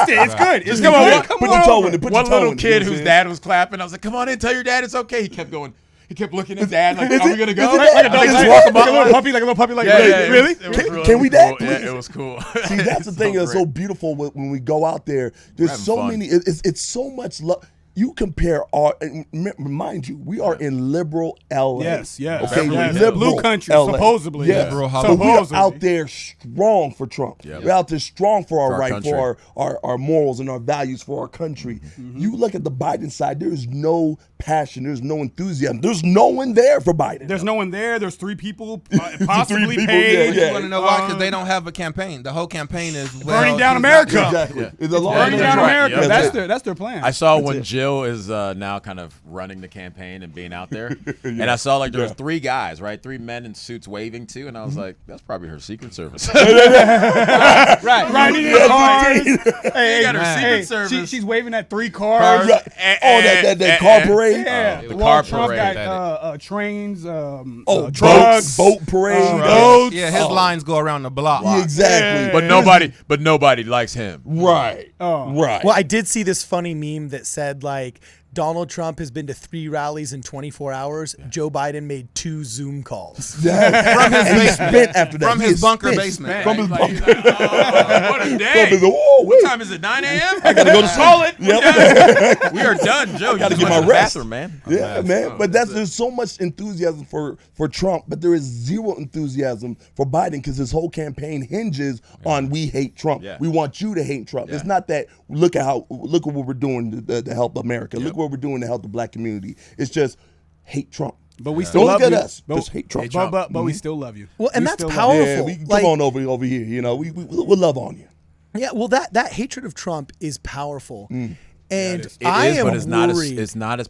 it. It's good. It's Come on, Put your toe in it. Put One your toe little in it, kid you know what I'm whose saying? dad was clapping. I was like, come on in, tell your dad it's okay. He kept going. He kept looking at dad like, are we gonna go? Like a Like a little puppy. Like really? Can we that? Cool. Yeah, it was cool. See, that's the thing that's so beautiful when we go out there. There's having so fun. many. It's so much love. You compare our, and remind you, we are in liberal LA. Yes. Okay, Yes. liberal Blue country, LA. supposedly. Yeah. Liberal So we are supposedly. out there strong for Trump. Yep. We're out there strong for our For our right, country. for our morals and our values for our country. You look at the Biden side, there is no passion, there's no enthusiasm. There's no one there for Biden. There's no one there. There's 3 people possibly people, paid. yeah. You want to know why? Because they don't have a campaign. The whole campaign is Burning down he's America. not- Exactly. Yeah. It's a long Burning down right. America. Yeah. That's their plan. I saw when Jill is now kind of running the campaign and being out there, and I saw like there was 3 guys, right, 3 men in suits waving too, and I was like, that's probably her Secret Service. right. Riding in the cars. Hey, got her Secret Service. She's waving at 3 cars. Right. that car parade. Yeah, the Well, car Trump parade. got trains, Trucks, boat parade. boats. Yeah, his lines go around the block. Yeah, exactly. but nobody likes him. Right. Oh. Right. Well, I did see this funny meme that said like Donald Trump has been to 3 rallies in 24 hours. Joe Biden made 2 Zoom calls. From his basement. spent after that. From He his is bunker spent. basement. From his bunker. What a day! Oh, What time is it? 9 a.m. I gotta go to Call it. Yep. We are done, Joe. You Gotta just get went my to the rest. bathroom, man. Yeah, man. But there's so much enthusiasm for Trump, but there is zero enthusiasm for Biden because his whole campaign hinges on we hate Trump. Yeah. We want you to hate Trump. It's Yeah. not that look at what we're doing to help America. Look what we're doing to help the black community. It's just hate Trump. But we still Don't love look at you. us. Just hate Trump. But we still love you. Well, and We that's still love powerful. Yeah, we Like- come on over here. You know, we'll love on you. Yeah, well, that hatred of Trump is powerful, and It I is, am but it's not worried. as not as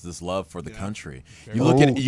this love for the country. You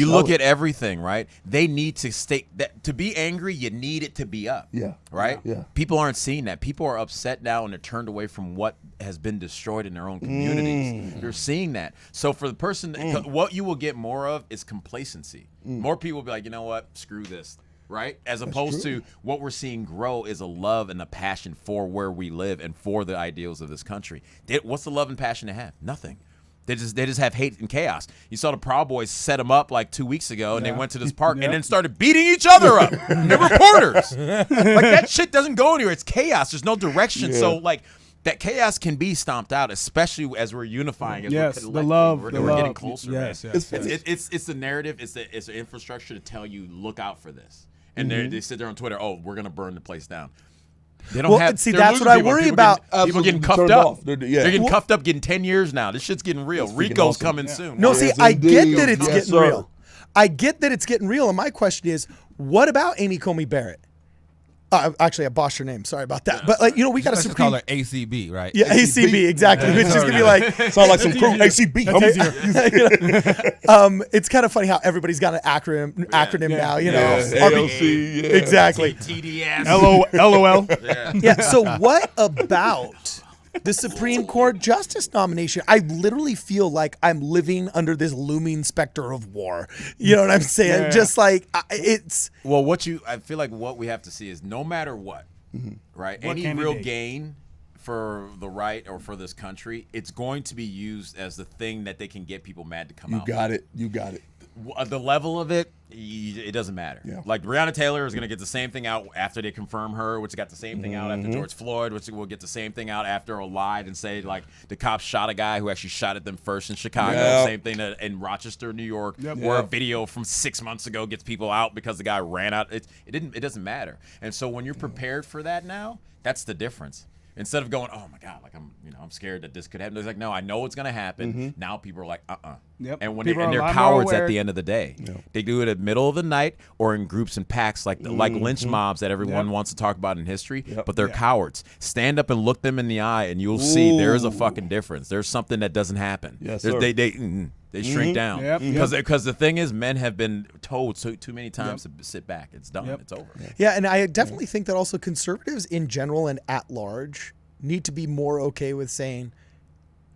look at everything, right? They need to stay that to be angry. You need it to be up. Yeah. Right. Yeah. People aren't seeing that. People are upset now and they're turned away from what has been destroyed in their own communities. You're seeing that. So for the person, what you will get more of is complacency. More people will be like, you know what? Screw this. Right? As opposed to what we're seeing grow is a love and a passion for where we live and for the ideals of this country. What's the love and passion they have? Nothing. They just have hate and chaos. You saw the Proud Boys set them up like 2 weeks ago, and they went to this park and then started beating each other up. They're reporters. Like that shit doesn't go anywhere. It's chaos. There's no direction. So like that chaos can be stomped out, especially as we're unifying. As Yes, we're the collecting. love. We're the getting love. closer. Yes, man. yes. It's the narrative. It's the infrastructure to tell you look out for this. And they sit there on Twitter. Oh, we're gonna burn the place down. They don't Well, have. see, they're that's losing what I people. worry People about. People getting Absolutely cuffed turned up. off. They're getting cuffed up, getting 10 years now. This shit's getting real. It's freaking Rico's awesome. coming soon. No, Wow. see, Yes, I get indeed. that it's Yes, getting sir. real. I get that it's getting real, and my question is, what about Amy Coney Barrett? Actually, I boshed her name. Sorry about that. But like, we got a Let's just Supreme. call her ACB, right? Yeah, ACB, exactly. Which is gonna be like, Sound like some crew. ACB. it's kind of funny how everybody's got an acronym now. AOC. Yeah. Exactly. TDS. LOL. Yeah. So what about the Supreme Court justice nomination? I literally feel like I'm living under this looming specter of war. You know what I'm saying? Yeah. Just like it's. Well, I feel like what we have to see is no matter what, right? What Any candidate? real gain for the right or for this country, it's going to be used as the thing that they can get people mad to come You out. got it. The level of it, it doesn't matter. Yeah. Like Breonna Taylor is going to get the same thing out after they confirm her, which got the same thing out after George Floyd, which will get the same thing out after a lied and say like the cops shot a guy who actually shot at them first in Chicago. Yeah. Same thing in Rochester, New York, Yep. where a Yeah. video from 6 months ago gets people out because the guy ran out. It doesn't matter. And so when you're prepared for that now, that's the difference. Instead of going, oh my God, like I'm scared that this could happen. It's like, no, I know it's gonna happen. Now people are like, Yep. And when People they're are cowards aware. at the end of the day. They do it at the middle of the night or in groups and packs, like lynch mobs that everyone wants to talk about in history. But they're cowards. Stand up and look them in the eye, and you'll see there is a fucking difference. There's something that doesn't happen. Yes, There's- sir. They shrink down Yep. because the thing is, men have been told too many times to sit back. It's done. It's over. Yeah, and I definitely think that also conservatives in general and at large need to be more okay with saying,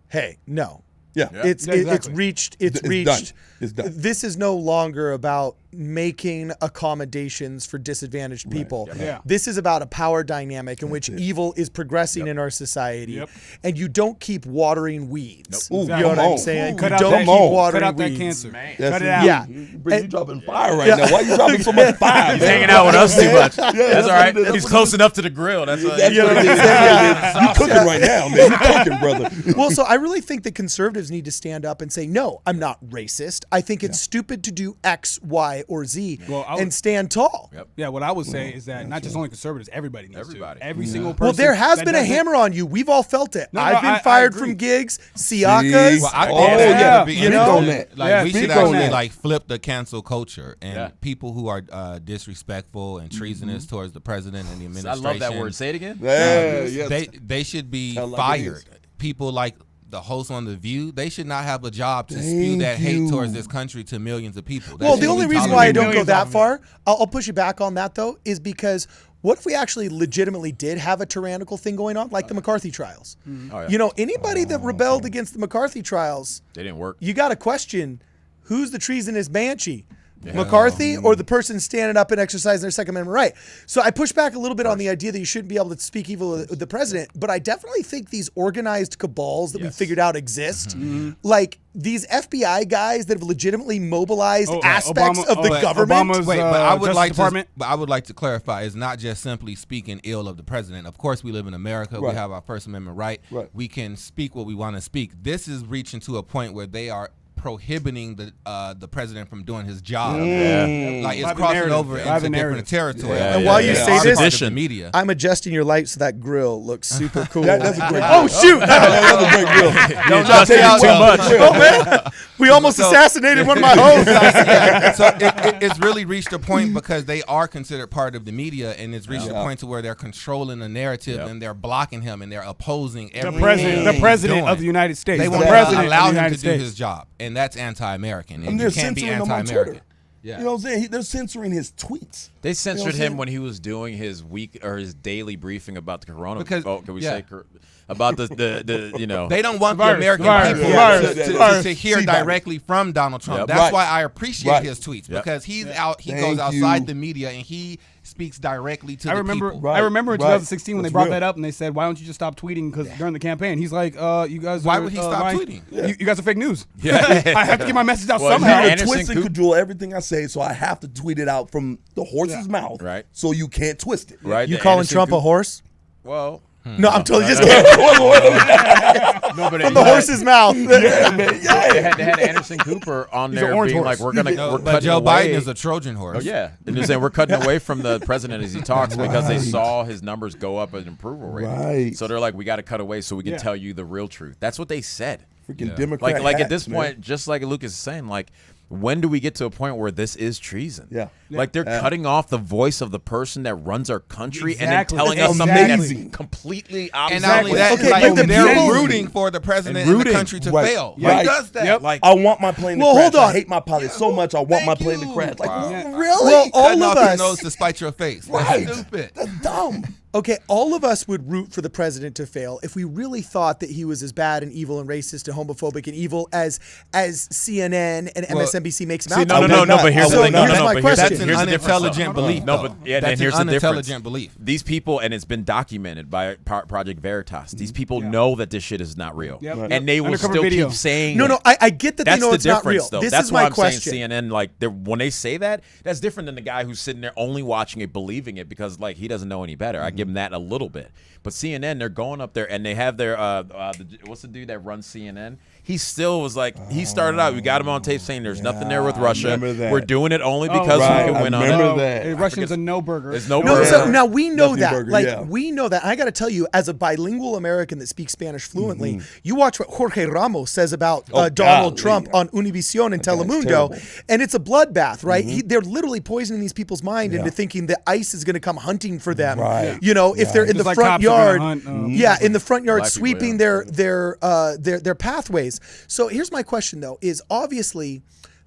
"Hey, no, Yeah. it's reached. It's reached. done. It's done. This is no longer about making accommodations for disadvantaged people. Yeah. This is about a power dynamic in which evil is progressing in our society, and you don't keep watering weeds. Ooh, You know what come I'm on. saying? Cut You out don't that- keep Come on. watering Cut out that weeds. cancer. That's Cut it it. out. Yeah. Bro, you dropping fire right now. Why you dropping so much fire? He's hanging out with us too much. That's all right. what it is. He's close enough to the grill. That's what That's what it is. That's what it is. You cooking right now, man. You cooking, brother. Well, so I really think that conservatives need to stand up and say, no, I'm not racist. I think it's stupid to do X, Y, or Z Well, I and would- stand tall. Yeah, what I would say is that not just only conservatives, everybody needs Everybody. to. Every single person. Well, there has that been a doesn't- hammer on you. We've all felt it. No, I've been I fired agree. from gigs, Siakas. Well, I Oh, think that yeah. could be You know? interesting. on that. Like Yeah, we speak should on actually that. like flip the cancel culture and Yeah. people who are disrespectful and treasonous towards the president and the I administration. love that word. Say it again. Yeah, yes. They should be Sound like it fired. is. People like the host on The View, they should not have a job to spew Thank that hate you. towards this country to millions of people. That Well, should the be only reason why I tolerated. don't go Millions that of far, I'll push you back on that, though, is because what if we actually legitimately did have a tyrannical thing going on, like the McCarthy trials? Oh, yeah. You know, anybody that rebelled against the McCarthy trials, They didn't work. you got to question who's the treasonous banshee, McCarthy or the person standing up and exercising their Second Amendment right. So I push back a little bit on the idea that you shouldn't be able to speak evil of the president, but I definitely think these organized cabals that we figured out exist, like these FBI guys that have legitimately mobilized aspects Obama- of the but government. Obama's, Wait, but I would Justice like Department. to. But I would like to clarify: it's not just simply speaking ill of the president. Of course, we live in America. Right. We have our First Amendment right. Right. We can speak what we want to speak. This is reaching to a point where they are prohibiting the president from doing his job. Like it's By the crossing narrative. over By into the different narrative. territory. Yeah, And while you say this, the media. I'm adjusting your light so that grill looks super cool. That's a great Oh, shoot. That's a great grill. Don't I'll tell you too what, much. Oh, man. We almost assassinated one of my hosts. So it's really reached a point because they are considered part of the media, and it's reached a point to where they're controlling the narrative and they're blocking him and they're opposing The everything. president he's of the doing. United States. They the want president to allow of the him United to do States. his job, and that's anti-American. And they're you can't be censoring him on anti-American. Twitter. Yeah. You know what I'm saying? They're censoring his tweets. They censored You know what I'm him saying? when he was doing his week or his daily briefing about the corona. Because- can we yeah. say about the you know? They don't want Virus, the American virus, people virus, to hear virus. directly from Donald Trump. Yep. That's Right. why I appreciate Right. his tweets Yep. because he's out. He Thank goes outside you. the media and he speaks directly to I the remember. people. I remember in Right. 2016 when That's they brought real. that up and they said, "Why don't you just stop tweeting?" Because during the campaign, he's like, "You guys, Why are, would he stop lying. tweeting? You guys are fake news. Yeah. I have to get my message out Well, somehow." yeah, You Anderson twist and Coop- cajole everything I say, so I have to tweet it out from the horse's mouth, Right. So you can't twist it. Right. You the calling Anderson Trump a Coop- horse? Well, No, I'm totally just kidding. no, but From the horse's mouth. They had Anderson Cooper on He's an there orange being horse. like, we're cutting But Joe away. Biden is a Trojan horse. Oh yeah, and they're saying we're cutting away from the president as he talks because they saw his numbers go up at an approval rate. Right. So they're like, we got to cut away so we can Yeah. tell you the real truth. That's what they said. Freaking Democrat. Like at hats, this man. point, just like Lucas is saying, like, when do we get to a point where this is treason? Yeah. Like they're cutting off the voice of the person that runs our country Exactly. and then telling It's us something amazing. that's completely opposite. And not only that, Okay, like, but the they're people- rooting for the president And and the rooting. country to Right. fail. Right. Who does that? Yep. Like, I want my plane to Well, crash. hold on. I hate my pilot so much. I want my Thank plane to you. crash. Like, Wow. really? Well, all cutting of off your us. nose to spite your face. Right. That's stupid. That's dumb. Okay, all of us would root for the president to fail if we really thought that he was as bad and evil and racist and homophobic and evil as CNN and Well, MSNBC makes him See, out no, to no, be. no, no. But here's So the thing. No, here's no, no. my But here's, question. That's an here's the difference. unintelligent belief. No, though. but yeah, That's and here's an the difference. unintelligent belief. These people, and it's been documented by Project Veritas. These people know that this shit is not real, Yep. Right. and they will Undercover still video. keep saying. No, it. no, I get that That's they know the it's not difference, real. though. This That's is why my I'm question. saying CNN, like, when they say that, that's different than the guy who's sitting there only watching it, believing it because, like, he doesn't know any better. I give him that a little bit. But CNN, they're going up there and they have their what's the dude that runs CNN? he still was like, he started out, we got him on tape saying there's nothing there with Russia. We're doing it only because we can win on it. That. Russians are no burger. It's no No, burger. so now we know that. Burger, we know that. I got to tell you, as a bilingual American that speaks Spanish fluently, you watch what Jorge Ramos says about Donald Trump on Univision and Telemundo, and it's a bloodbath, right? They're literally poisoning these people's mind into thinking that ICE is going to come hunting for them. Right. You know, if they're in the front yard, in the front yard, Black sweeping people, their pathways. So here's my question, though: is obviously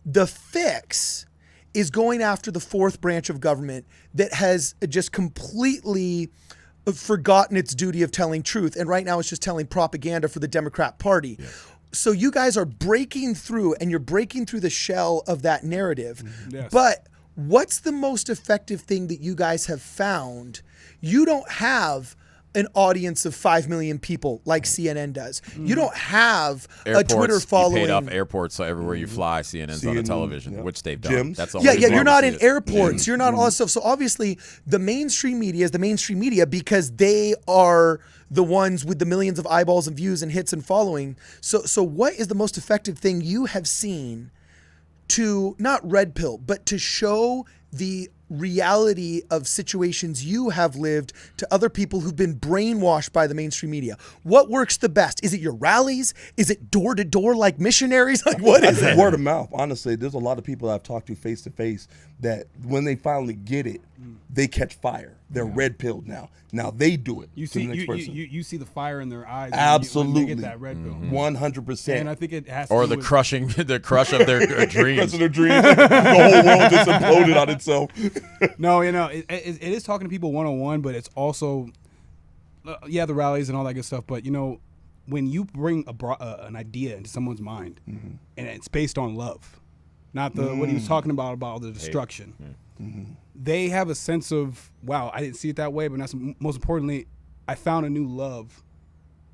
the fix is going after the fourth branch of government that has just completely forgotten its duty of telling truth, and right now it's just telling propaganda for the Democrat Party. Yeah. So you guys are breaking through, and you're breaking through the shell of that narrative. Yes. But what's the most effective thing that you guys have found? You don't have an audience of 5 million people like CNN does. You don't have a Twitter following. You paid off airports, so everywhere you fly, CNN's on the television, which they've done. Gyms. That's you're not in airports. You're not all that stuff. So obviously, the mainstream media is the mainstream media because they are the ones with the millions of eyeballs and views and hits and following. So what is the most effective thing you have seen to not red pill, but to show the reality of situations you have lived to other people who've been brainwashed by the mainstream media? What works the best? Is it your rallies? Is it door to door like missionaries? Like what is it? Word of mouth. Honestly, there's a lot of people I've talked to face that when they finally get it, they catch fire. They're red pilled now. Now they do it. You see, you see the fire in their eyes. Absolutely, when they get that red pill. 100%. And I think it has. Or the crush of their dreams. Crush of their dreams. The whole world just imploded on itself. No, it is talking to people 101, but it's also, the rallies and all that good stuff. But when you bring an idea into someone's mind, and it's based on love, not the what he was talking about the destruction. They have a sense of, wow, I didn't see it that way, but most importantly, I found a new love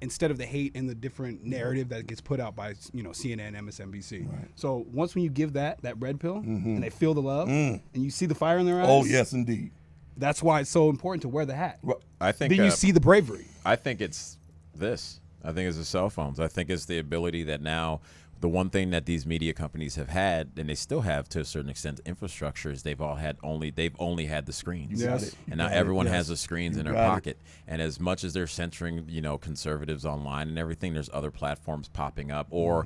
instead of the hate and the different narrative that gets put out by CNN, MSNBC. Right. So once when you give that red pill and they feel the love and you see the fire in their eyes. Oh yes, indeed. That's why it's so important to wear the hat. I think then you see the bravery. I think it's this. I think it's the cell phones. I think it's the ability that now. The one thing that these media companies have had, and they still have to a certain extent, infrastructure is they've only had the screens. Yes. And now everyone has the screens in their pocket. And as much as they're censoring, conservatives online and everything, there's other platforms popping up or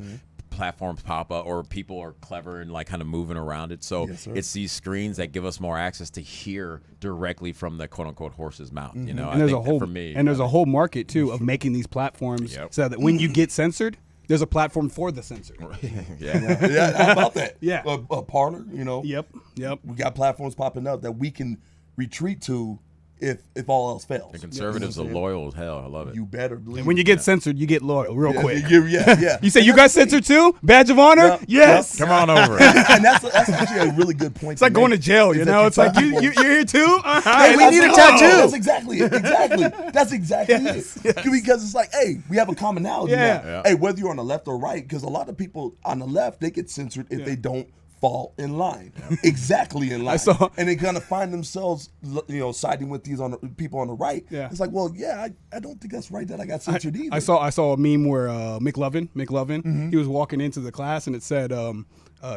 platforms pop up or people are clever and like kind of moving around it. So it's these screens that give us more access to hear directly from the quote unquote horse's mouth. And there's a whole market too of making these platforms so that when you get censored, there's a platform for the censored. How about that? Yeah. A Parler, Yep. We got platforms popping up that we can retreat to if all else fails. The conservatives are loyal as hell. I love it. You better believe. And when you get censored, you get loyal real quick. Yeah. You say you got censored too? Badge of honor? Yes. Come on over. And that's actually a really good point. It's like going to jail, It's like you're here too? Hey, we need a tattoo. That's exactly it. That's exactly it. Yes. Because it's like, hey, we have a commonality now. Hey, whether you're on the left or right, because a lot of people on the left, they get censored if they don't fall in line, exactly in line, and they kind of find themselves, siding with these people on the right. Yeah. It's like, well, I don't think that's right that I got censored either. I saw a meme where McLovin, he was walking into the class and it said,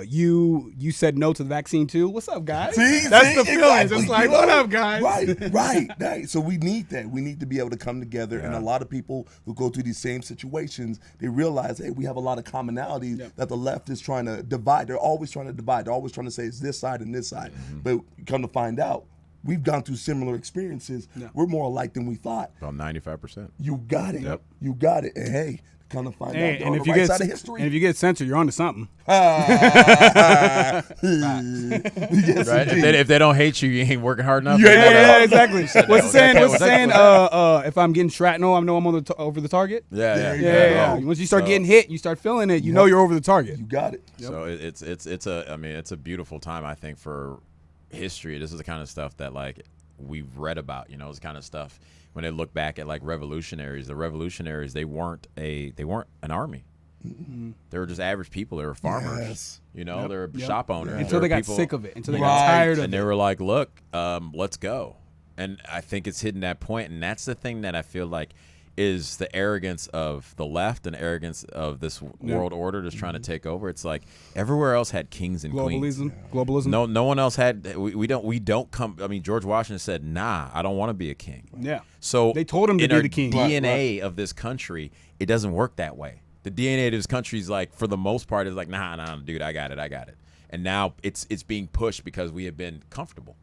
you said no to the vaccine too. What's up, guys? That's the feelings. It's like, what up, guys? Right. So we need that. We need to be able to come together. And a lot of people who go through these same situations, they realize, hey, we have a lot of commonality that the left is trying to divide. They're always trying to divide. They're always trying to say it's this side and this side. But come to find out, we've gone through similar experiences. We're more alike than we thought. About 95%. You got it. Yep. You got it. And hey, kind of find out and if you side of history. And if you get censored, you're onto something. Yes, if they don't hate you, you ain't working hard enough. Yeah, exactly. What's the saying? If I'm getting shrapnel, I know I'm on over the target. Yeah. Once you start getting hit, you start feeling it. You know you're over the target. You got it. So it's a beautiful time, I think, for history. This is the kind of stuff that like we've read about. It's the kind of stuff. When they look back at like revolutionaries, the revolutionaries they weren't an army. They were just average people. They were farmers. They were shop owners. Until they got sick of it. Until they got tired of it. And they were like, look, let's go. And I think it's hitting that point. And that's the thing that I feel like is the arrogance of the left and arrogance of this world order that's trying to take over. It's like everywhere else had kings and queens. Globalism. No one else had. We don't come. I mean, George Washington said, "Nah, I don't want to be a king." Yeah. So they told him to be the king. DNA of this country, it doesn't work that way. The DNA of this country is like, for the most part, is like, nah, dude, I got it. And now it's being pushed because we have been comfortable.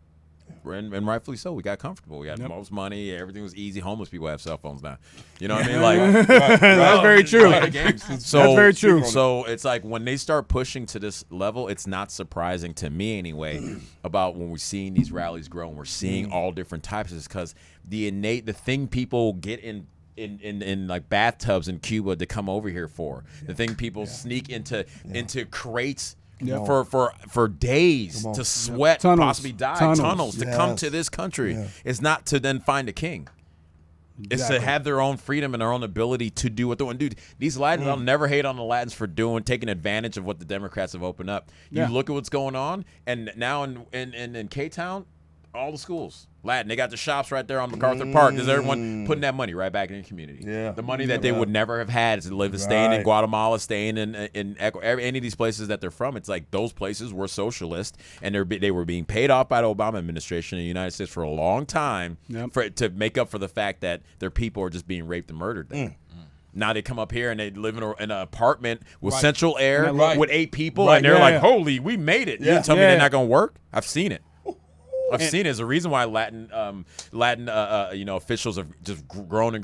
And rightfully so. We got comfortable. We had the most money. Everything was easy. Homeless people have cell phones now. You know what I mean? Like, that's very true. So, that's very true. So it's like when they start pushing to this level, it's not surprising to me anyway about when we're seeing these rallies grow and we're seeing all different types. Is because the thing people get in like bathtubs in Cuba to come over here for, the thing people sneak into crates. For days to sweat, possibly die, tunnels to come to this country. It's not to then find a king. It's to have their own freedom and their own ability to do what they want to do. These Latins, I'll never hate on the Latins for taking advantage of what the Democrats have opened up. You look at what's going on, and now in K-Town, all the schools Latin. They got the shops right there on MacArthur Park. There's everyone putting that money right back in the community. Yeah. The money that they would never have had to staying in Guatemala, staying in Ecuador, any of these places that they're from. It's like those places were socialist, and they were being paid off by the Obama administration in the United States for a long time to make up for the fact that their people are just being raped and murdered there. Now they come up here and they live in an apartment with central air with 8 people, and they're like, holy, we made it. You tell me they're not going to work? I've seen it. I've seen it. There's a reason why Latin officials have just grown in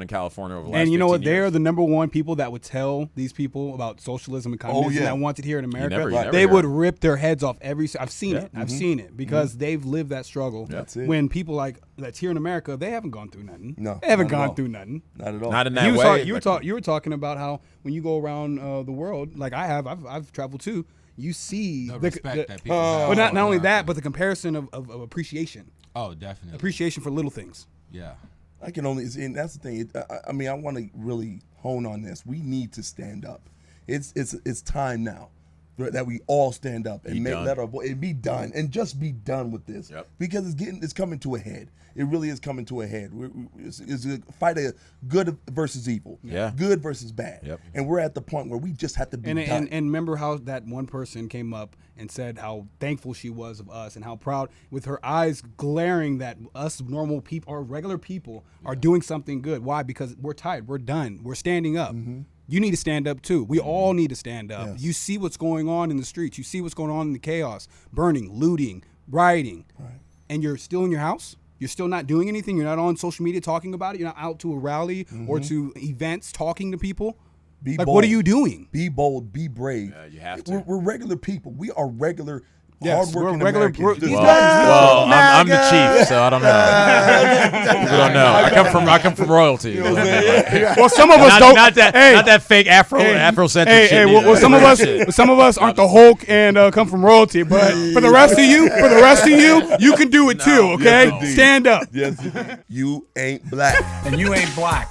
California over the last 15 years. And you know what? They're the number one people that would tell these people about socialism and communism that want it here in America. They would rip their heads off I've seen it. I've seen it because they've lived that struggle. When people like that's here in America, they haven't gone through nothing. No, they haven't gone through nothing. Not at all. Not in that way. You were talking about how when you go around the world, like I have, I've traveled too. You see the respect that people have. Well, not only that, but the comparison of appreciation. Oh, definitely. Appreciation for little things. Yeah. I can only, and that's the thing. I mean, I want to really hone on this. We need to stand up. It's time now that we all stand up and let our voice and be done and just be done with this because it's coming to a head. It really is coming to a head. It's a fight of good versus evil, good versus bad, and we're at the point where we just have to be done. And remember how that one person came up and said how thankful she was of us and how proud, with her eyes glaring that us normal people or regular people are doing something good. Why? Because we're tired. We're done. We're standing up. You need to stand up too. We all need to stand up. Yes. You see what's going on in the streets. You see what's going on in the chaos, burning, looting, rioting, and you're still in your house. You're still not doing anything. You're not on social media talking about it. You're not out to a rally or to events talking to people. Be like, bold. what are you doing? Be bold. Be brave. You have to. We're regular people. We are regular. Yes, hardworking we're regular. Americans. I'm the chief, so I don't know. People don't know. I come from royalty. You know what I'm saying? Well, some of us don't. Not that fake Afrocentric shit. Well, some of us aren't the Hulk and come from royalty. But for the rest of you, you can do it too. Okay, stand up. Yes, you ain't black, and you ain't black.